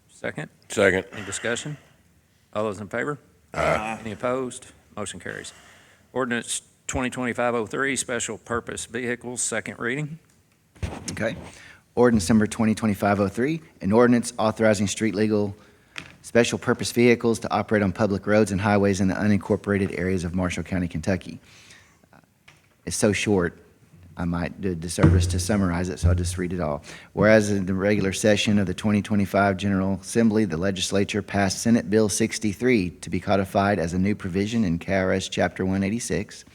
Second? Second. Any discussion? All those in favor? Aye. Any opposed? Motion carries. Ordinance 2025-03, special purpose vehicles, second reading. Okay. Ordinance number 2025-03, an ordinance authorizing street legal special purpose vehicles to operate on public roads and highways in the unincorporated areas of Marshall County, Kentucky. It's so short. I might do a disservice to summarize it, so I'll just read it all. Whereas in the regular session of the 2025 General Assembly, the legislature passed Senate Bill 63 to be codified as a new provision in KRS Chapter 186,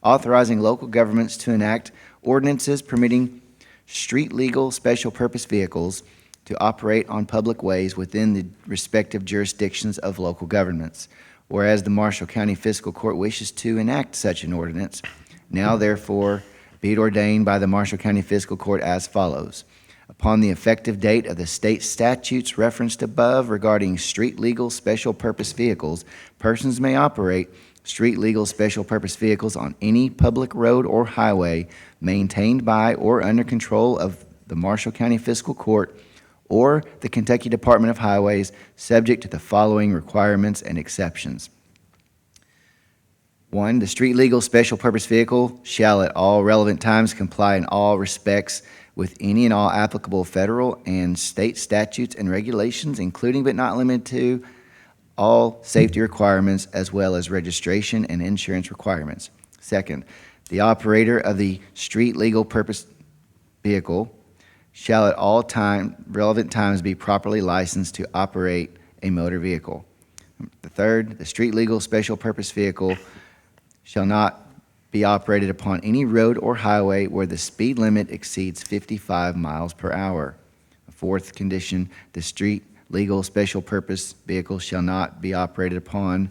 authorizing local governments to enact ordinances permitting street-legal special purpose vehicles to operate on public ways within the respective jurisdictions of local governments. Whereas the Marshall County Fiscal Court wishes to enact such an ordinance, now therefore be it ordained by the Marshall County Fiscal Court as follows. Upon the effective date of the state statutes referenced above regarding street-legal special purpose vehicles, persons may operate street-legal special purpose vehicles on any public road or highway maintained by or under control of the Marshall County Fiscal Court or the Kentucky Department of Highways, subject to the following requirements and exceptions. 1, the street-legal special purpose vehicle shall at all relevant times comply in all respects with any and all applicable federal and state statutes and regulations, including but not limited to all safety requirements as well as registration and insurance requirements. 2nd, the operator of the street-legal purpose vehicle shall at all relevant times be properly licensed to operate a motor vehicle. The 3rd, the street-legal special purpose vehicle shall not be operated upon any road or highway where the speed limit exceeds 55 miles per hour. The 4th condition, the street-legal special purpose vehicle shall not be operated upon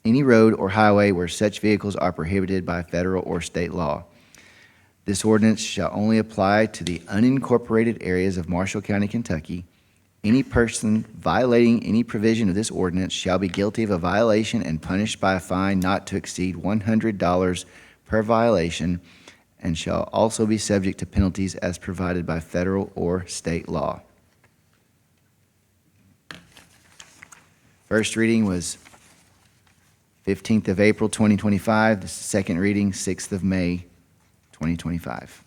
any road or highway where such vehicles are prohibited by federal or state law. This ordinance shall only apply to the unincorporated areas of Marshall County, Kentucky. Any person violating any provision of this ordinance shall be guilty of a violation and punished by a fine not to exceed $100 per violation, and shall also be subject to penalties as provided by federal or state law. First reading was 15th of April, 2025. The second reading, 6th of May, 2025.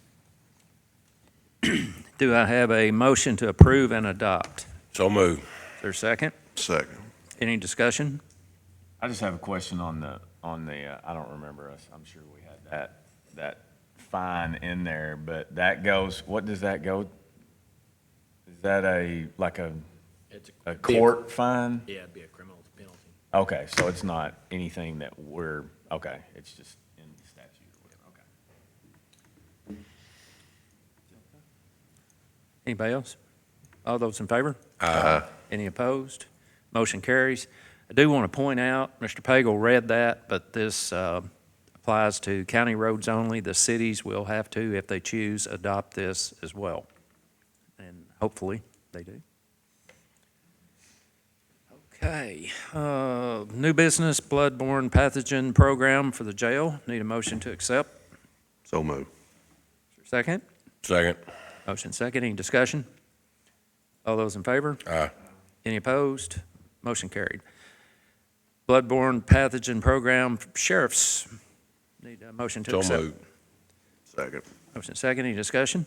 Do I have a motion to approve and adopt? So move. Is there a second? Second. Any discussion? I just have a question on the, I don't remember us, I'm sure we had that fine in there, but that goes, what does that go? Is that like a court fine? Yeah, it'd be a criminal penalty. Okay, so it's not anything that okay, it's just in the statute or whatever, okay. Anybody else? All those in favor? Aye. Any opposed? Motion carries. I do want to point out, Mr. Pagel read that, but this applies to county roads only. The cities will have to, if they choose, adopt this as well. And hopefully, they do. Okay, new business, bloodborne pathogen program for the jail. Need a motion to accept. So move. Second? Second. Motion second. Any discussion? All those in favor? Aye. Any opposed? Motion carried. Bloodborne pathogen program, sheriffs. Need a motion to So accept. move. Second. Motion second. Any discussion?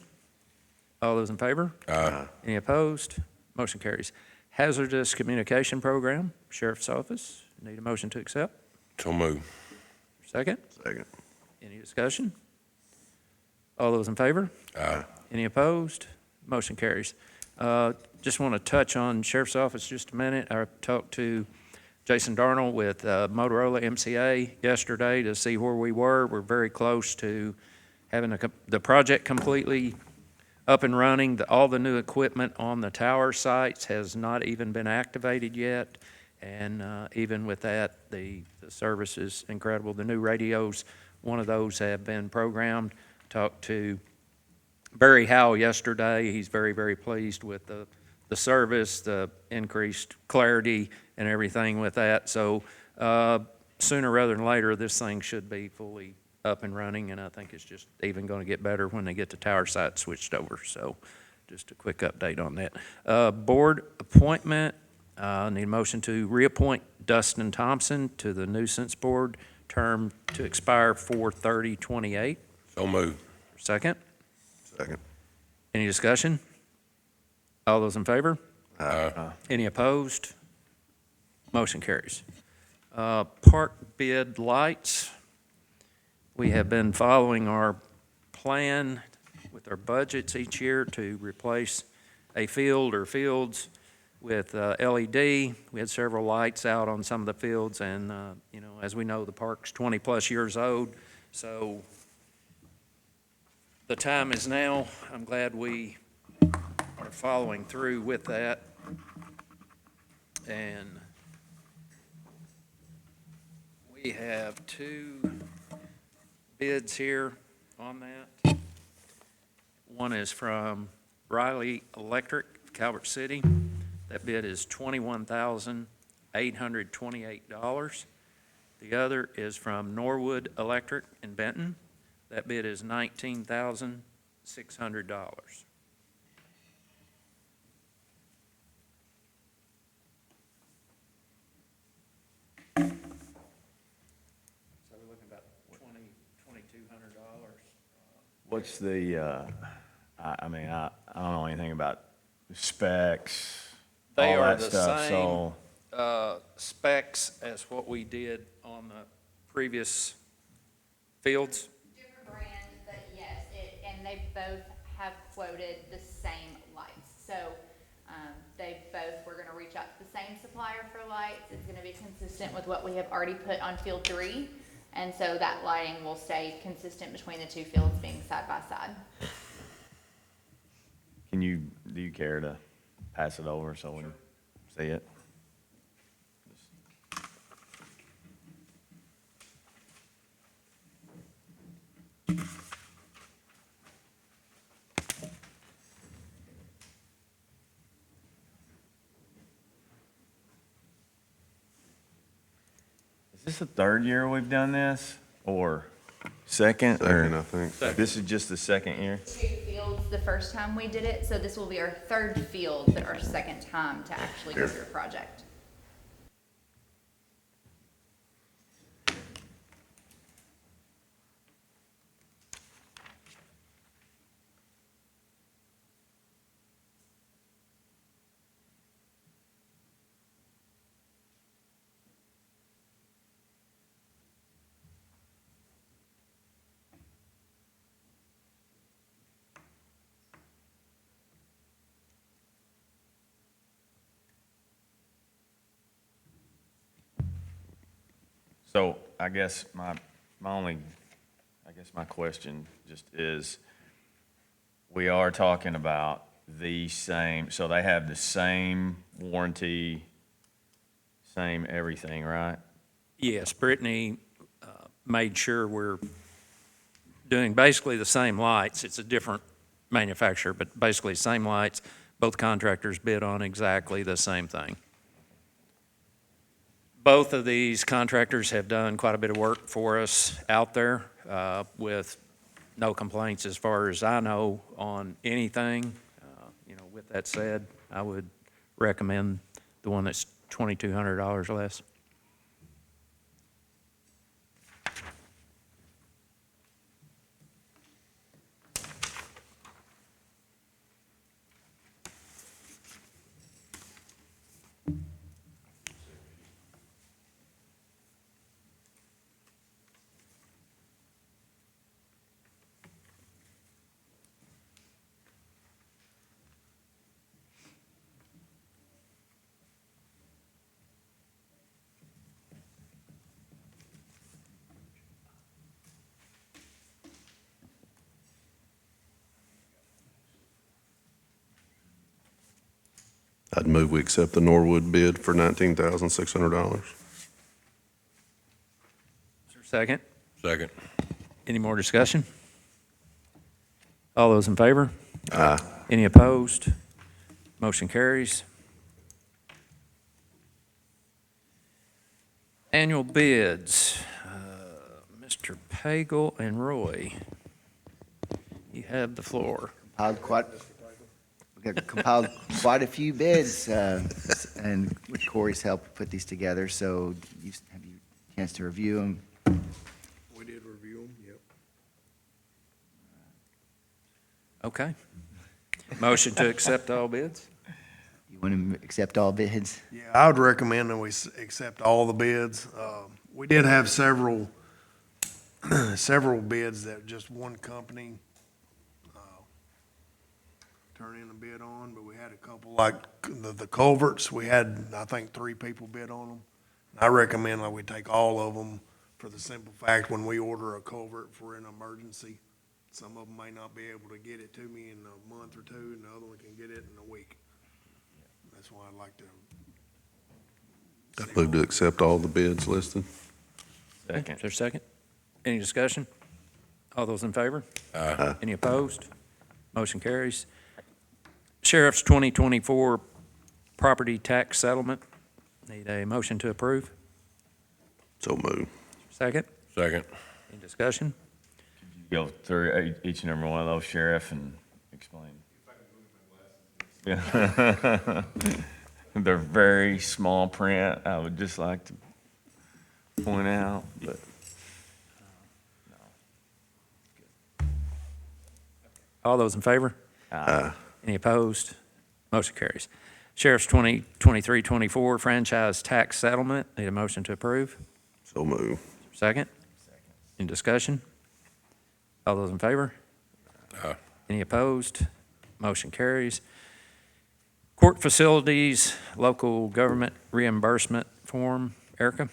All those in favor? Aye. Any opposed? Motion carries. Hazardous communication program, sheriff's office. Need a motion to accept. So move. Second. Second. Any discussion? All those in favor? Aye. Any opposed? Motion carries. Just want to touch on Sheriff's Office just a minute. I talked to Jason Darnell with Motorola MCA yesterday to see where we were. We're very close to having the project completely up and running. All the new equipment on the tower sites has not even been activated yet. And even with that, the service is incredible. The new radios, one of those have been programmed. Talked to Barry Howell yesterday. He's very, very pleased with the service, the increased clarity and everything with that. So sooner rather than later, this thing should be fully up and running, and I think it's just even going to get better when they get the tower site switched over. So just a quick update on that. Board appointment, need a motion to reappoint Dustin Thompson to the nuisance board, term to expire 4/30/28. So move. Second. Second. Any discussion? All those in favor? Aye. Any opposed? Motion carries. Park bid lights. We have been following our plan with our budgets each year to replace a field or fields with LED. We had several lights out on some of the fields, and, as we know, the park's 20-plus years old, so the time is now. I'm glad we are following through with that. And we have 2 bids here on that. One is from Riley Electric, Calvert City. That bid is $21,828. The other is from Norwood Electric in Benton. That bid is $19,600. So we're looking about $2,200. What's the, I mean, I don't know anything about specs, They all are that the stuff, same so. Specs as what we did on the previous fields. Different brand, but yes, and they both have quoted the same lights. So, they both, we're gonna reach out to the same supplier for lights. It's gonna be consistent with what we have already put on field 3. And so that lighting will stay consistent between the 2 fields being side by side. Do you care to pass it over so we can see it? Is this the 3rd year we've done this, or second? Second, or I think. This is just the 2nd year? 2 fields the first time we did it, so this will be our 3rd field, but our 2nd time to actually go through a project. So I guess my question just is, we are talking about the same, so they have the same warranty, same everything, right? Yes, Brittany made sure we're doing basically the same lights. It's a different manufacturer, but basically same lights. Both contractors bid on exactly the same thing. Both of these contractors have done quite a bit of work for us out there with no complaints as far as I know on anything. With that said, I would recommend the one that's $2,200 less. I'd move we accept the Norwood bid for $19,600. Is there a second? Second. Any more discussion? All those in favor? Aye. Any opposed? Motion carries. Annual bids. Mr. Pagel and Roy, you have the floor. We got compiled quite a few bids, and with Corey's help, put these together, so have you a chance to review them? We did review them, yep. Okay. Motion to accept all bids? You want to accept all bids? Yeah, I would recommend that we accept all the bids. We did have several several bids that just one company turned in a bid on, but we had a couple, like the culverts, we had, I think, 3 people bid on them. I recommend that we take all of them for the simple fact, when we order a culvert for an emergency, some of them may not be able to get it to me in a month or 2, and the other one can get it in a week. That's why I'd like to. I move to accept all the bids listed. Is there a second? Any discussion? All those in favor? Aye. Any opposed? Motion carries. Sheriff's 2024 property tax settlement. Need a motion to approve. So move. Second? Second. Any discussion? Go through each and every one of those, Sheriff, and explain. Yeah. They're very small print, I would just like to point out, but. All those in favor? Aye. Any opposed? Motion carries. Sheriff's 2023-24 franchise tax settlement. Need a motion to approve. So move. Second? Any discussion? All those in favor? Aye. Any opposed? Motion carries. Court facilities, local government reimbursement form. Erica?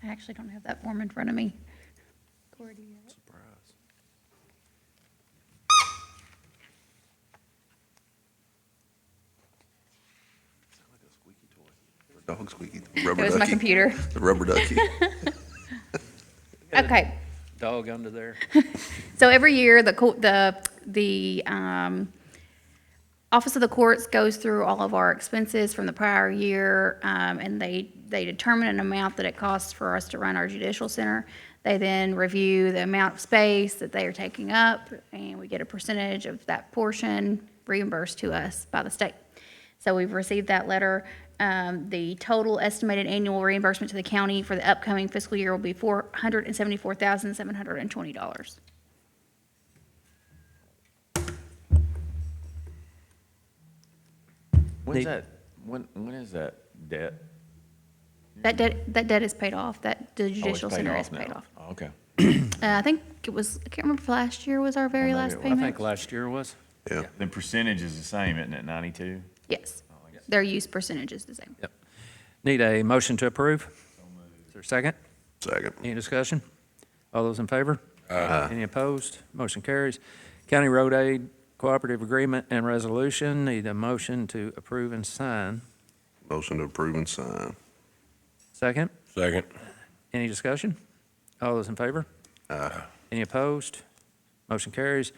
I actually don't have that form in front of me. Corey, do you have it? Dog squeaky. It Rubber was my ducky. computer. The rubber ducky. Okay. Dog under there. So every year, the Office of the Courts goes through all of our expenses from the prior year, and they determine an amount that it costs for us to run our judicial center. They then review the amount of space that they are taking up, and we get a percentage of that portion reimbursed to us by the state. So we've received that letter. The total estimated annual reimbursement to the county for the upcoming fiscal year will be $474,720. When's that, when is that debt? That debt is paid off. The Oh, it's judicial paid center off is paid now. off. Oh, okay. I think it was, I can't remember if last year was our very Well, last maybe it I payment. think last year was. Yeah. The percentage is the same, isn't it, 92? Yes, their use percentage is the same. Yep. Need a motion to approve. Is there a second? Second. Any discussion? All those in favor? Aye. Any opposed? Motion carries. County Road Aid Cooperative Agreement and Resolution. Need a motion to approve and sign. Motion to approve and sign. Second? Second. Any discussion? All those in favor? Aye. Any opposed? Motion carries.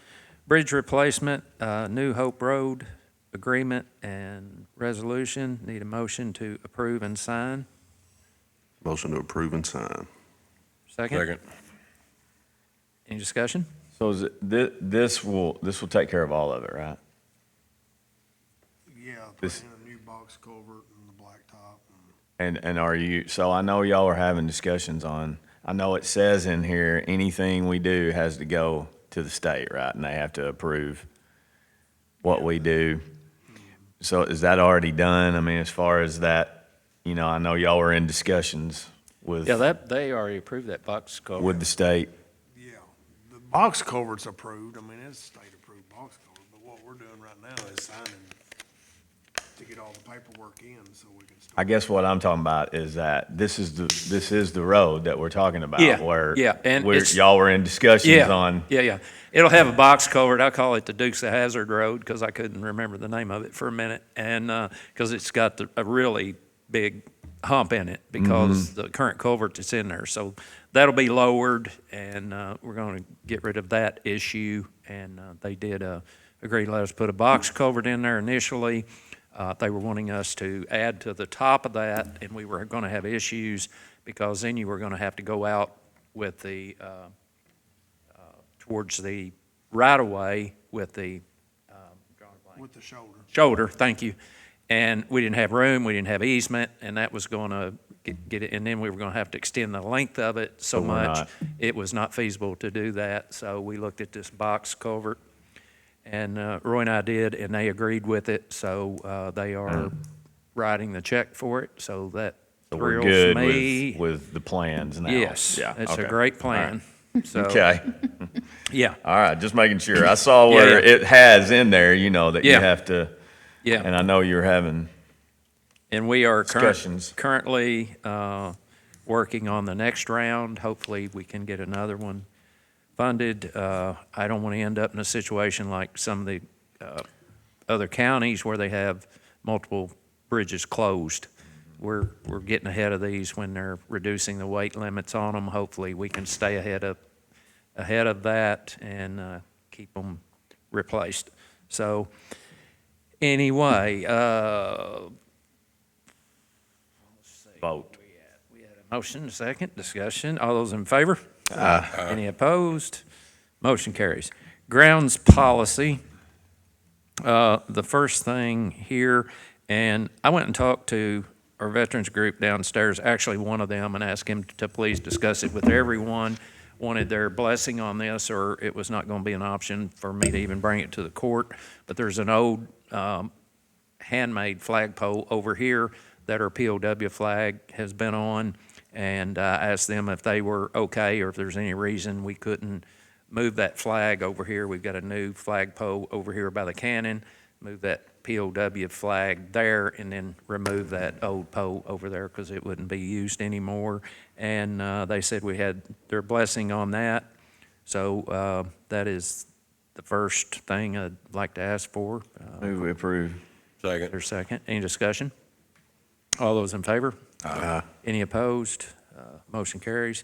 Bridge replacement, New Hope Road Agreement and Resolution. Need a motion to approve and sign. Motion to approve and sign. Second? Second. Any discussion? So is it, this will take care of all of it, right? Yeah, put This- in a new box culvert and the blacktop. And are you, so I know y'all are having discussions on, I know it says in here, anything we do has to go to the state, right? And they have to approve what we do. So is that already done? I mean, as far as that, you know, I know y'all were in discussions with, Yeah, they already approved that box culvert. with the state. Yeah, the box culvert's approved. I mean, it's state-approved box culvert, but what we're doing right now is signing to get all the paperwork in so we can start. I guess what I'm talking about is that this is the road that we're talking about. Yeah, Where yeah, and where it's- y'all were in discussions on. Yeah. It'll have a box culvert. I call it the Dukes of Hazzard Road because I couldn't remember the name of it for a minute. And, because it's got a really big hump in it because the current culvert that's in there. So that'll be lowered and, we're going to get rid of that issue. And, they did, agree to let us put a box culvert in there initially. They were wanting us to add to the top of that, and we were going to have issues because then you were going to have to go out with the, towards the right-of-way with the With the shoulder. shoulder, thank you. And we didn't have room, we didn't have easement, and that was going to get it, and then we were going to have to extend the length of it so we're much. not. It was not feasible to do that, so we looked at this box culvert. And Roy and I did, and they agreed with it, so they are writing the check for it, so that So we're thrills good me. with the plans now? Yes, Yeah, it's a okay. great plan. So, Okay, yeah, all right, just making sure. I saw where yeah. it has in there, you know, that you Yeah. have to, yeah. and I know you're having, And we are Discussions. currently working on the next round. Hopefully, we can get another one funded. I don't want to end up in a situation like some of the other counties where they have multiple bridges closed. We're getting ahead of these when they're reducing the weight limits on them. Hopefully, we can stay ahead of that and keep them replaced. So anyway, vote. motion, second, discussion. All those in favor? Any opposed? Motion carries. Grounds policy. The first thing here, and I went and talked to our veterans group downstairs, actually one of them, and asked him to please discuss it with everyone. Wanted their blessing on this, or it was not going to be an option for me to even bring it to the court. But there's an old handmade flagpole over here that our POW flag has been on, and I asked them if they were okay, or if there's any reason we couldn't move that flag over here. We've got a new flagpole over here by the cannon, move that POW flag there, and then remove that old pole over there because it wouldn't be used anymore. And they said we had their blessing on that. So that is the first thing I'd like to ask for. Move we approve. Second. There's a second. Any discussion? All those in favor? Any opposed? Motion carries.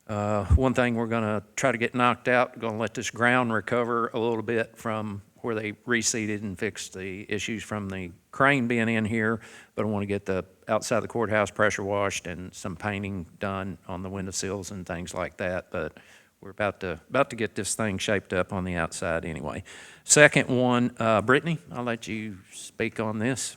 One thing we're going to try to get knocked out, going to let this ground recover a little bit from where they reseeded and fixed the issues from the crane being in here, but I want to get the outside of the courthouse pressure washed and some painting done on the windowsills and things like that. But we're about to get this thing shaped up on the outside anyway. Second one, Brittany, I'll let you speak on this.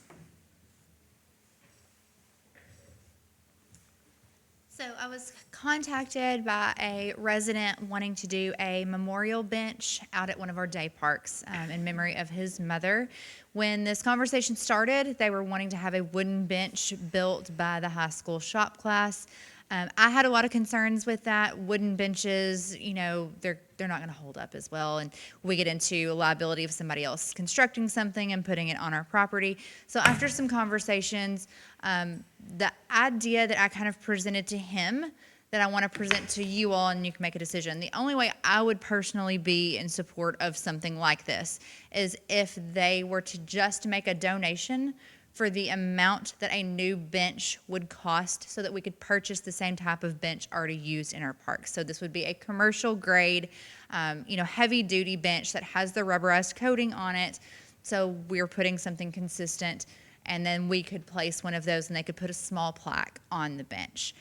So I was contacted by a resident wanting to do a memorial bench out at one of our day parks in memory of his mother. When this conversation started, they were wanting to have a wooden bench built by the high school shop class. I had a lot of concerns with that. Wooden benches, you know, they're not going to hold up as well, and we get into liability of somebody else constructing something and putting it on our property. So after some conversations, the idea that I kind of presented to him that I want to present to you all, and you can make a decision. The only way I would personally be in support of something like this is if they were to just make a donation for the amount that a new bench would cost so that we could purchase the same type of bench already used in our parks. So this would be a commercial grade, heavy duty bench that has the rubberized coating on it. So we're putting something consistent, and then we could place one of those and they could put a small plaque on the bench.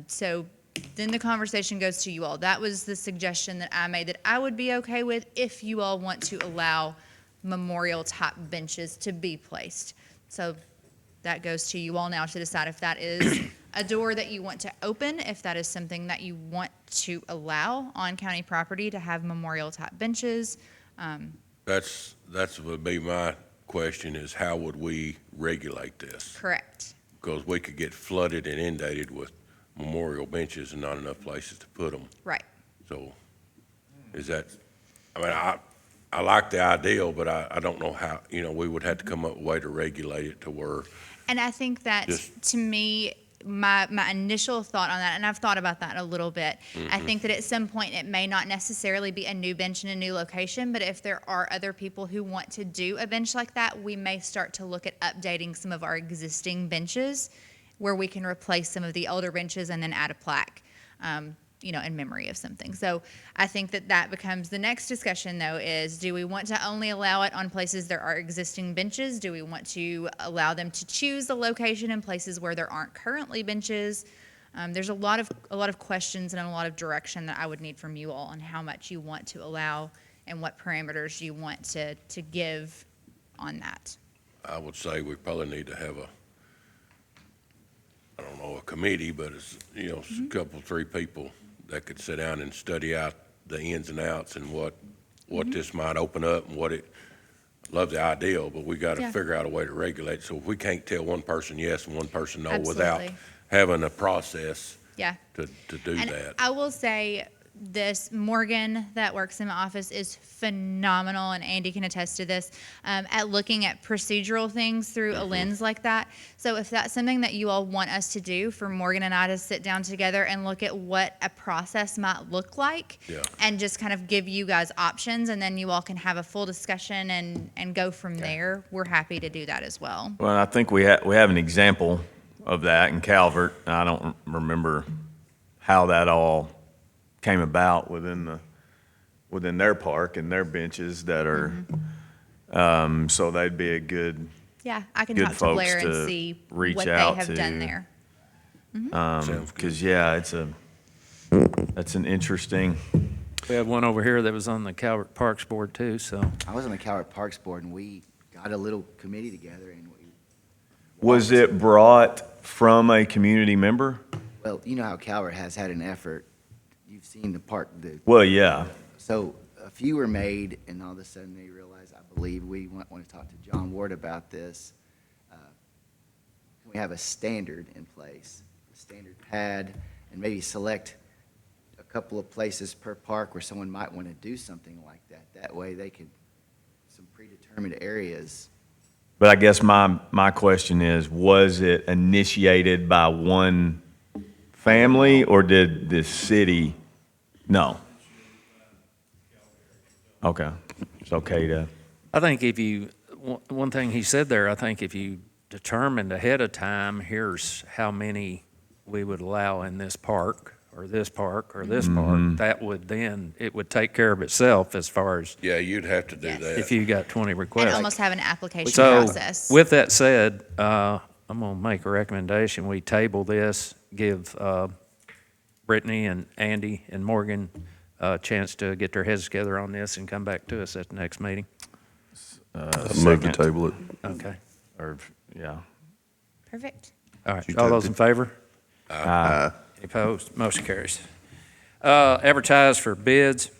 So then the conversation goes to you all. That was the suggestion that I made that I would be okay with if you all want to allow memorial type benches to be placed. So that goes to you all now to decide if that is a door that you want to open, if that is something that you want to allow on county property to have memorial type benches. That's would be my question, is how would we regulate this? Correct. Because we could get flooded and inundated with memorial benches and not enough places to put them. Right. So is that, I mean, I like the ideal, but I don't know how, we would have to come up with a way to regulate it to where. And I think that, to me, my initial thought on that, and I've thought about that a little bit, I think that at some point it may not necessarily be a new bench in a new location, but if there are other people who want to do a bench like that, we may start to look at updating some of our existing benches where we can replace some of the older benches and then add a plaque. In memory of something. So I think that becomes the next discussion, though, is do we want to only allow it on places there are existing benches? Do we want to allow them to choose the location in places where there aren't currently benches? There's a lot of questions and a lot of direction that I would need from you all on how much you want to allow and what parameters you want to give on that. I would say we probably need to have a committee, but it's, a couple, 3 people that could sit down and study out the ins and outs and what this might open up and what it, love the ideal, but we gotta Yeah. figure out a way to regulate. So if we can't tell one person yes and one person no without Absolutely. having a process Yeah. to do And that. I will say this, Morgan that works in my office is phenomenal, and Andy can attest to this, at looking at procedural things through a lens like that. So if that's something that you all want us to do, for Morgan and I to sit down together and look at what a process might look like, Yeah. and just kind of give you guys options, and then you all can have a full discussion and go from there, we're happy to do that as well. Well, I think we have an example of that in Calvert. I don't remember how that all came about within their park and their benches that are, so they'd be a good, Yeah, I can Good talk to folks Blair and to see reach what they out have done to. there. Sounds good. because, yeah, that's an interesting, We have one over here that was on the Calvert Parks Board too, so. I was on the Calvert Parks Board, and we got a little committee together, and we, was it brought from a community member? well, you know how Calvert has had an effort. You've seen the park, Well, yeah. so a few were made, and all of a sudden they realized, I believe, we want to talk to John Ward about this. Can we have a standard in place, a standard pad, and maybe select a couple of places per park where someone might want to do something like that? That way they could, some predetermined areas. But I guess my question is, was it initiated by one family, or did the city? No. Okay. It's okay to, I think if you, one thing he said there, I think if you determined ahead of time, here's how many we would allow in this park, or this park, or this park, that would then, it would take care of itself as far as Yeah, you'd have to do Yes. that. if you got 20 And requests. almost have an application So, process. with that said, I'm gonna make a recommendation. We table this, give Brittany and Andy and Morgan a chance to get their heads together on this and come back to us at the next meeting. Move to second, table it. Okay. or, yeah. Perfect. All right. You All those in favor? Any opposed? Motion carries. Advertise for bids,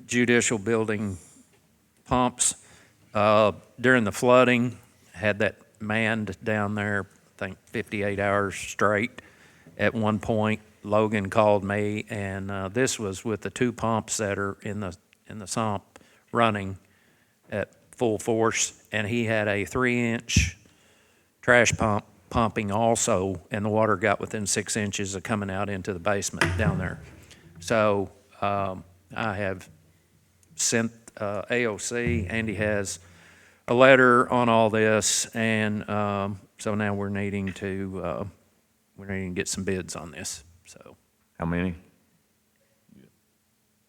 judicial building pumps. During the flooding, had that manned down there, I think 58 hours straight. At one point, Logan called me, and this was with the two pumps that are in the sump running at full force, and he had a 3-inch trash pump pumping also, and the water got within 6 inches of coming out into the basement down there. So I have sent AOC, Andy has a letter on all this, and so now we're needing to get some bids on this, so. How many?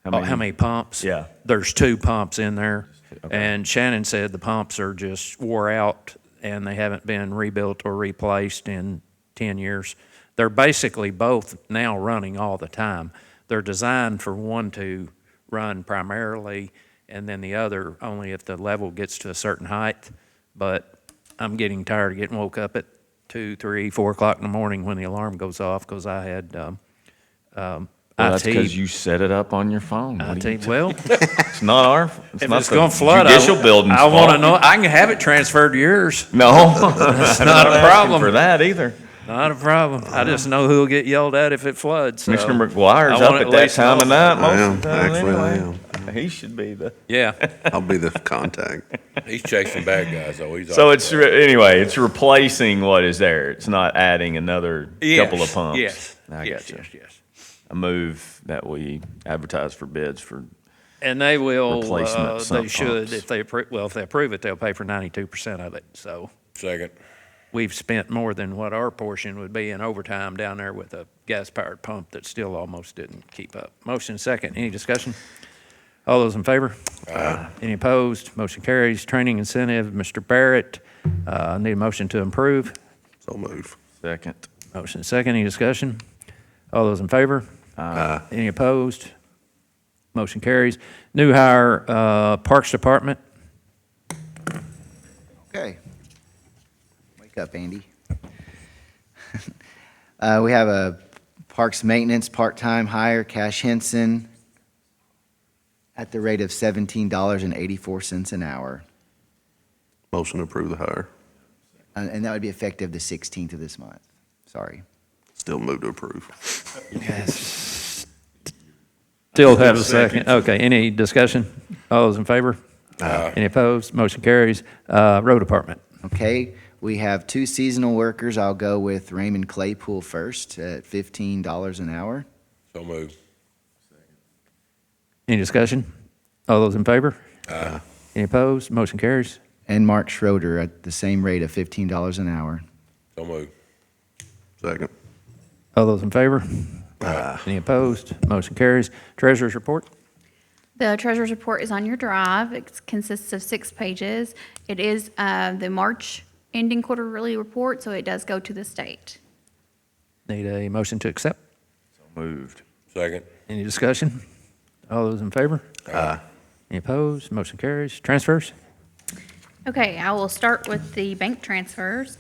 Oh, how many pumps? Yeah. There's 2 pumps in there, Okay. and Shannon said the pumps are just wore out, and they haven't been rebuilt or replaced in 10 years. They're basically both now running all the time. They're designed for one to run primarily, and then the other only if the level gets to a certain height. But I'm getting tired of getting woke up at 2, 3, 4 o'clock in the morning when the alarm goes off, because I had Well, that's because IT. you set it up on your phone. What do you- Well, It's not our, it's if not it's the going to flood, judicial building's I want to fault. know. I can have it transferred to yours. No. That's not a problem. For that either. Not a problem. I just know who'll get yelled at if it floods. So. Commissioner McGuire's I up want at at that least time know. of night I most am. of the time Actually, I anyway. am. He should be the. Yeah. I'll be the contact. He's chasing bad guys, though. He's So off it's, the- anyway, it's replacing what is there. It's not adding another couple of pumps. Yes. I Yes. gotcha. Yes. I move that we advertise for bids for, And they will. Replacement They sump should pumps. if they approve it, they'll pay for 92% of it. So Second. we've spent more than what our portion would be in overtime down there with a gas-powered pump that still almost didn't keep up. Motion second. Any discussion? All those in favor? Any opposed? Motion carries. Training incentive, Mr. Barrett. Need a motion to approve. So move. second. Motion second. Any discussion? All those in favor? Any opposed? Motion carries. New hire, Parks Department. Okay. Wake up, Andy. We have a Parks Maintenance part-time hire, Cash Henson, at the rate of $17.84 an hour. Motion to approve the hire. And that would be effective the 16th of this month. Sorry. Still move to approve. Still have a second. Okay, any discussion? All those in favor? Any opposed? Motion carries. Road Department. Okay, we have 2 seasonal workers. I'll go with Raymond Claypool first at $15 an hour. So moved. Any discussion? All those in favor? Any opposed? Motion carries. And Mark Schroeder at the same rate of $15 an hour. So moved. Second. All those in favor? Any opposed? Motion carries. Treasurer's report. The treasurer's report is on your drive. It consists of 6 pages. It is the March ending quarterly report, so it does go to the state. Need a motion to accept. Moved. Second. Any discussion? All those in favor? Any opposed? Motion carries. Transfers. Okay, I will start with the bank transfers.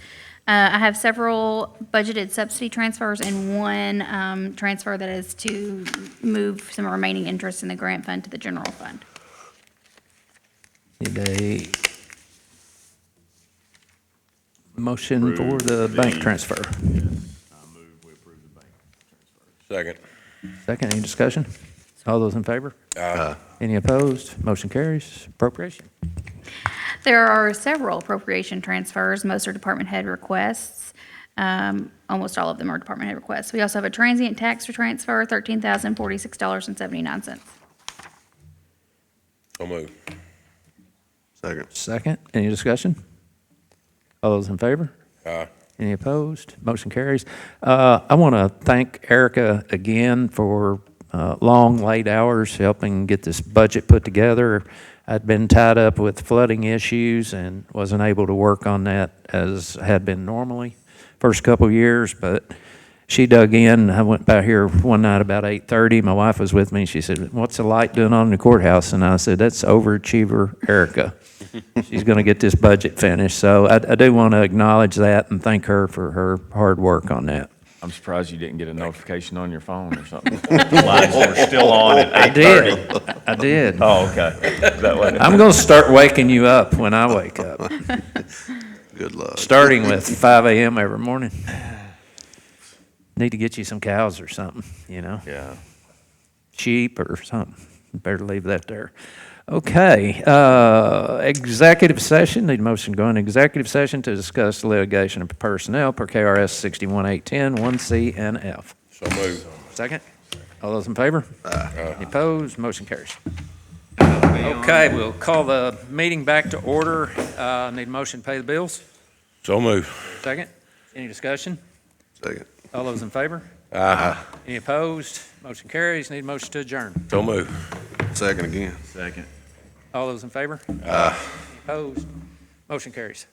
I have several budgeted subsidy transfers and one transfer that is to move some remaining interest in the grant fund to the general fund. Need a motion for the bank transfer. Second. Second, any discussion? All those in favor? Any opposed? Motion carries. Appropriation. There are several appropriation transfers. Most are department head requests. Almost all of them are department head requests. We also have a transient tax transfer, $13,046.79. So moved. Second. Second, any discussion? All those in favor? Any opposed? Motion carries. I want to thank Erica again for long, late hours helping get this budget put together. I'd been tied up with flooding issues and wasn't able to work on that as had been normally first couple of years, but she dug in. I went by here one night about 8:30. My wife was with me. She said, "What's the light doing on in the courthouse?" And I said, "That's overachiever Erica. She's going to get this budget finished." So I do want to acknowledge that and thank her for her hard work on that. I'm surprised you didn't get a notification on your phone or something. Lines were still on at 8:30. I did. Oh, okay. That way. I'm going to start waking you up when I wake up, Good luck. starting with 5 a.m. every morning. Need to get you some cows or something, you know, Yeah. sheep or something. Better leave that there. Okay, executive session, need a motion to go into executive session to discuss litigation of personnel per KRS 61.810, 1C and F. So moved. Second? All those in favor? Any opposed? Motion carries. Okay, we'll call the meeting back to order. Need a motion to pay the bills? So moved. Second? Any discussion? Second. All those in favor? Any opposed? Motion carries. Need a motion to adjourn. So moved. Second again. Second. All those in favor? Any opposed? Motion carries.